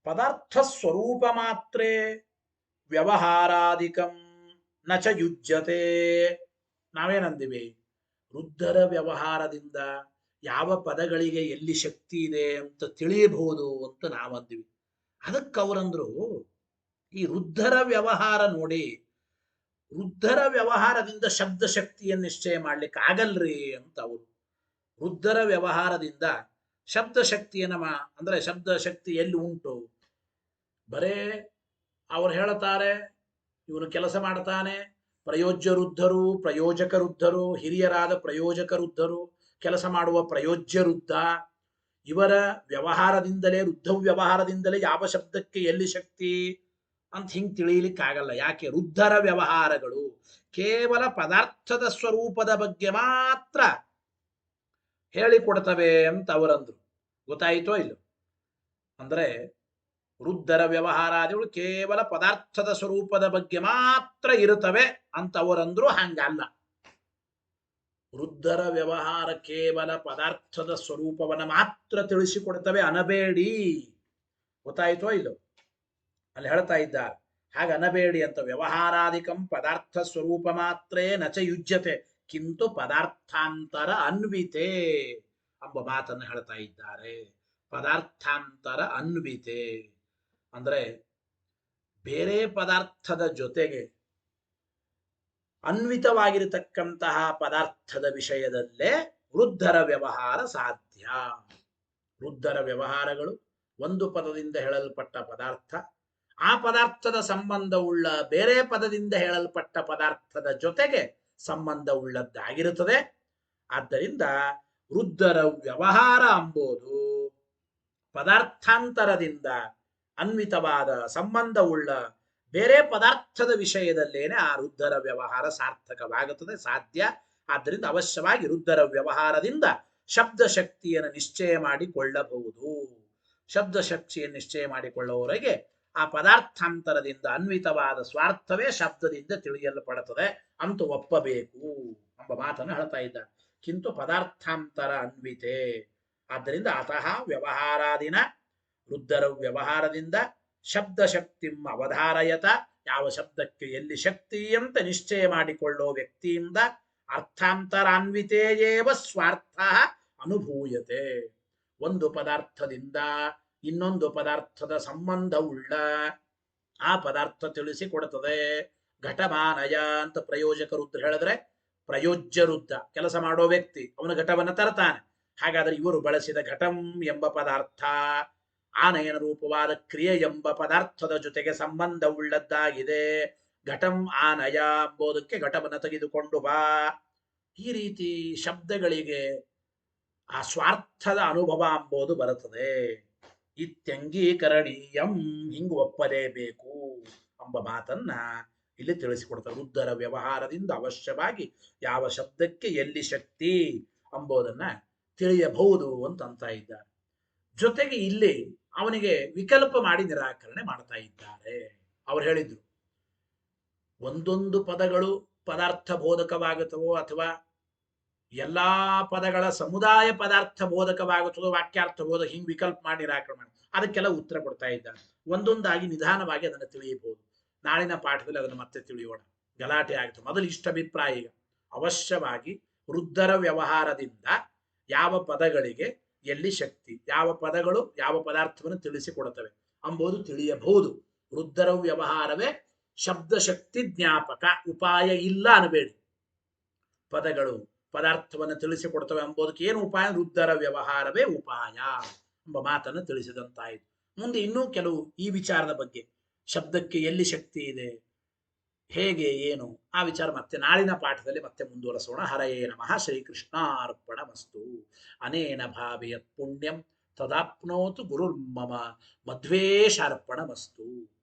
ಪದಾರ್ಥ ಸ್ವರೂಪ ಮಾತ್ರೇ ವ್ಯವಹಾರಾದಿಕಂ ನಚ ಯುಜ್ಯತೆ. ನಾವೇನಂದಿವಿ? ವೃದ್ಧರ ವ್ಯವಹಾರದಿಂದ ಯಾವ ಪದಗಳಿಗೆ ಎಲ್ಲಿ ಶಕ್ತಿ ಇದೆ ಅಂತ ತಿಳಿಯಬಹುದು ಅಂತ ನಾವಂದಿವಿ. ಅದಕ್ಕೆ ಅವರಂದ್ರು, ಈ ವೃದ್ಧರ ವ್ಯವಹಾರ ನೋಡಿ, ವೃದ್ಧರ ವ್ಯವಹಾರದಿಂದ ಶಬ್ದ ಶಕ್ತಿಯನ್ನು ನಿಶ್ಚಯ ಮಾಡ್ಲಿಕ್ಕೆ ಆಗಲ್ರಿ ಅಂತ ಅವರು. ವೃದ್ಧರ ವ್ಯವಹಾರದಿಂದ ಶಬ್ದ ಶಕ್ತಿಯನ್ನ ಅಂದ್ರೆ ಶಬ್ದ ಶಕ್ತಿ ಎಲ್ಲಿ ಉಂಟು? ಬರೇ ಅವ್ರು ಹೇಳ್ತಾರೆ ಇವನು ಕೆಲಸ ಮಾಡ್ತಾನೆ, ಪ್ರಯೋಜ್ಯ ವೃದ್ಧರು, ಪ್ರಯೋಜಕ ವೃದ್ಧರು, ಹಿರಿಯರಾದ ಪ್ರಯೋಜಕ ವೃದ್ಧರು, ಕೆಲಸ ಮಾಡುವ ಪ್ರಯೋಜ್ಯ ವೃದ್ಧ, ಇವರ ವ್ಯವಹಾರದಿಂದಲೇ, ವೃದ್ಧ ವ್ಯವಹಾರದಿಂದಲೇ ಯಾವ ಶಬ್ದಕ್ಕೆ ಎಲ್ಲಿ ಶಕ್ತಿ ಅಂತ ಹಿಂಗೆ ತಿಳಿಯಲಿಕ್ಕಾಗಲ್ಲ. ಯಾಕೆ? ವೃದ್ಧರ ವ್ಯವಹಾರಗಳು ಕೇವಲ ಪದಾರ್ಥದ ಸ್ವರೂಪದ ಬಗ್ಗೆ ಮಾತ್ರ ಹೇಳಿಕೊಡ್ತವೆ ಅಂತ ಅವರಂದ್ರು. ಗೊತ್ತಾಯಿತೋ ಇಲ್ಲ? ಅಂದ್ರೆ ವೃದ್ಧರ ವ್ಯವಹಾರಾದಿಗಳು ಕೇವಲ ಪದಾರ್ಥದ ಸ್ವರೂಪದ ಬಗ್ಗೆ ಮಾತ್ರ ಇರುತ್ತವೆ ಅಂತ ಅವರಂದ್ರು. ಹಂಗಲ್ಲ. ವೃದ್ಧರ ವ್ಯವಹಾರ ಕೇವಲ ಪದಾರ್ಥದ ಸ್ವರೂಪವನ್ನು ಮಾತ್ರ ತಿಳಿಸಿಕೊಡ್ತವೆ ಅನಬೇಡಿ. ಗೊತ್ತಾಯಿತೋ ಇಲ್ಲೋ? ಅಲ್ಲಿ ಹೇಳ್ತಾ ಇದ್ದಾರೆ, ಹಾಗೆ ಅನಬೇಡಿ ಅಂತ. ವ್ಯವಹಾರಾದಿಕಂ ಪದಾರ್ಥ ಸ್ವರೂಪ ಮಾತ್ರೇ ನಚ ಯುಜ್ಯತೆ ಕಿಂತು ಪದಾರ್ಥಾಂತರ ಅನ್ವಿತೆ ಎಂಬ ಮಾತನ್ನು ಹೇಳ್ತಾ ಇದ್ದಾರೆ. ಪದಾರ್ಥಾಂತರ ಅನ್ವಿತೆ ಅಂದ್ರೆ ಬೇರೆ ಪದಾರ್ಥದ ಜೊತೆಗೆ ಅನ್ವಿತವಾಗಿರತಕ್ಕಂತಹ ಪದಾರ್ಥದ ವಿಷಯದಲ್ಲೇ ವೃದ್ಧರ ವ್ಯವಹಾರ ಸಾಧ್ಯ. ವೃದ್ಧರ ವ್ಯವಹಾರಗಳು ಒಂದು ಪದದಿಂದ ಹೇಳಲ್ಪಟ್ಟ ಪದಾರ್ಥ, ಆ ಪದಾರ್ಥದ ಸಂಬಂಧವುಳ್ಳ ಬೇರೆ ಪದದಿಂದ ಹೇಳಲ್ಪಟ್ಟ ಪದಾರ್ಥದ ಜೊತೆಗೆ ಸಂಬಂಧವುಳ್ಳದ್ದಾಗಿರುತ್ತದೆ. ಆದ್ದರಿಂದ ವೃದ್ಧರ ವ್ಯವಹಾರ ಎಂಬುದು ಪದಾರ್ಥಾಂತರದಿಂದ ಅನ್ವಿತವಾದ ಸಂಬಂಧವುಳ್ಳ ಬೇರೆ ಪದಾರ್ಥದ ವಿಷಯದಲ್ಲೇನೆ ಆ ವೃದ್ಧರ ವ್ಯವಹಾರ ಸಾರ್ಥಕವಾಗುತ್ತದೆ, ಸಾಧ್ಯ. ಆದ್ದರಿಂದ ಅವಶ್ಯವಾಗಿ ವೃದ್ಧರ ವ್ಯವಹಾರದಿಂದ ಶಬ್ದ ಶಕ್ತಿಯನ್ನು ನಿಶ್ಚಯ ಮಾಡಿಕೊಳ್ಳಬಹುದು. ಶಬ್ದ ಶಕ್ತಿಯನ್ನು ನಿಶ್ಚಯ ಮಾಡಿಕೊಳ್ಳುವವರೆಗೆ ಆ ಪದಾರ್ಥಾಂತರದಿಂದ ಅನ್ವಿತವಾದ ಸ್ವಾರ್ಥವೇ ಶಬ್ದದಿಂದ ತಿಳಿಯಲ್ಪಡುತ್ತದೆ ಅಂತ ಒಪ್ಪಬೇಕು ಎಂಬ ಮಾತನ್ನು ಹೇಳ್ತಾ ಇದ್ದಾರೆ. ಕಿಂತು ಪದಾರ್ಥಾಂತರ ಅನ್ವಿತೆ. ಆದ್ದರಿಂದ ಅತಃ ವ್ಯವಹಾರಾದಿನ ವೃದ್ಧರ ವ್ಯವಹಾರದಿಂದ ಶಬ್ದ ಶಕ್ತಿಂ ಅವಧಾರಯತ, ಯಾವ ಶಬ್ದಕ್ಕೆ ಎಲ್ಲಿ ಶಕ್ತಿ ಅಂತ ನಿಶ್ಚಯ ಮಾಡಿಕೊಳ್ಳೋ ವ್ಯಕ್ತಿಯಿಂದ ಅರ್ಥಾಂತರಾನ್ವಿತೇಯೇವ ಸ್ವಾರ್ಥ ಅನುಭೂಯತೆ. ಒಂದು ಪದಾರ್ಥದಿಂದ ಇನ್ನೊಂದು ಪದಾರ್ಥದ ಸಂಬಂಧವುಳ್ಳ ಆ ಪದಾರ್ಥ ತಿಳಿಸಿಕೊಡುತ್ತದೆ. ಘಟಮಾನಯ ಅಂತ ಪ್ರಯೋಜಕ ವೃದ್ಧ ಹೇಳಿದ್ರೆ, ಪ್ರಯೋಜ್ಯ ವೃದ್ಧ ಕೆಲಸ ಮಾಡೋ ವ್ಯಕ್ತಿ, ಅವನ ಘಟವನ್ನು ತರ್ತಾನೆ. ಹಾಗಾದ್ರೆ ಇವರು ಬಳಸಿದ ಘಟಂ ಎಂಬ ಪದಾರ್ಥ ಆನಯನ ರೂಪವಾದ ಕ್ರಿಯೆ ಎಂಬ ಪದಾರ್ಥದ ಜೊತೆಗೆ ಸಂಬಂಧವುಳ್ಳದ್ದಾಗಿದೆ. ಘಟಂ ಆನಯ ಎಂಬುದಕ್ಕೆ ಘಟವನ್ನು ತೆಗೆದುಕೊಂಡು ಬಾ. ಈ ರೀತಿ ಶಬ್ದಗಳಿಗೆ ಆ ಸ್ವಾರ್ಥದ ಅನುಭವ ಎಂಬುದು ಬರುತ್ತದೆ. ಇತ್ಯಂಗೀಕರಣೀಯಂ, ಹಿಂಗು ಒಪ್ಪಲೇಬೇಕು ಎಂಬ ಮಾತನ್ನ ಇಲ್ಲಿ ತಿಳಿಸಿಕೊಡ್ತಾರೆ. ವೃದ್ಧರ ವ್ಯವಹಾರದಿಂದ ಅವಶ್ಯವಾಗಿ ಯಾವ ಶಬ್ದಕ್ಕೆ ಎಲ್ಲಿ ಶಕ್ತಿ ಎಂಬುದನ್ನ ತಿಳಿಯಬಹುದು ಅಂತ ಇದ್ದಾರೆ. ಜೊತೆಗೆ ಇಲ್ಲಿ ಅವನಿಗೆ ವಿಕಲ್ಪ ಮಾಡಿ ನಿರಾಕರಣೆ ಮಾಡ್ತಾ ಇದ್ದಾರೆ. ಅವ್ರು ಹೇಳಿದ್ರು, ಒಂದೊಂದು ಪದಗಳು ಪದಾರ್ಥ ಬೋಧಕವಾಗುತ್ತವೋ ಅಥವಾ ಎಲ್ಲಾ ಪದಗಳ ಸಮುದಾಯ ಪದಾರ್ಥ ಬೋಧಕವಾಗುತ್ತದೋ, ವಾಕ್ಯಾರ್ಥ ಬೋಧಕ, ಹಿಂಗ್ ವಿಕಲ್ಪ ಮಾಡಿ ನಿರಾಕರಣೆ ಮಾಡಿ ಅದಕ್ಕೆಲ್ಲ ಉತ್ತರ ಕೊಡ್ತಾ ಇದ್ದಾರೆ. ಒಂದೊಂದಾಗಿ ನಿಧಾನವಾಗಿ ಅದನ್ನು ತಿಳಿಯಬಹುದು. ನಾಳಿನ ಪಾಠದಲ್ಲಿ ಅದನ್ನು ಮತ್ತೆ ತಿಳಿಯೋಣ. ಗಲಾಟೆ ಆಯಿತು. ಮೊದಲು ಇಷ್ಟಾಭಿಪ್ರಾಯ. ಈಗ ಅವಶ್ಯವಾಗಿ ವೃದ್ಧರ ವ್ಯವಹಾರದಿಂದ ಯಾವ ಪದಗಳಿಗೆ ಎಲ್ಲಿ ಶಕ್ತಿ, ಯಾವ ಪದಗಳು ಯಾವ ಪದಾರ್ಥವನ್ನು ತಿಳಿಸಿಕೊಡುತ್ತವೆ ಎಂಬುದು ತಿಳಿಯಬಹುದು. ವೃದ್ಧರ ವ್ಯವಹಾರವೇ ಶಬ್ದಶಕ್ತಿ ಜ್ಞಾಪಕ, ಉಪಾಯ ಇಲ್ಲ ಅನಬೇಡಿ. ಪದಗಳು ಪದಾರ್ಥವನ್ನು ತಿಳಿಸಿಕೊಡ್ತವೆ ಎಂಬುದಕ್ಕೆ ಏನು ಉಪಾಯ? ವೃದ್ಧರ ವ್ಯವಹಾರವೇ ಉಪಾಯ ಎಂಬ ಮಾತನ್ನು ತಿಳಿಸಿದಂತಾಯಿತು. ಮುಂದೆ ಇನ್ನೂ ಕೆಲವು ಈ ವಿಚಾರದ ಬಗ್ಗೆ, ಶಬ್ದಕ್ಕೆ ಎಲ್ಲಿ ಶಕ್ತಿ ಇದೆ, ಹೇಗೆ, ಏನು, ಆ ವಿಚಾರ ಮತ್ತೆ ನಾಳಿನ ಪಾಠದಲ್ಲಿ ಮತ್ತೆ ಮುಂದುವರೆಸೋಣ. ಹರಯೇ ನಮಃ. ಶ್ರೀಕೃಷ್ಣಾರ್ಪಣಮಸ್ತು. ಅನೇನ ಭಾವೇತ್ ಪುಣ್ಯಂ ತದಾಪ್ನೋತು ಗುರುರ್ಮಮ. ಮಧ್ವೇಶಾರ್ಪಣಮಸ್ತು.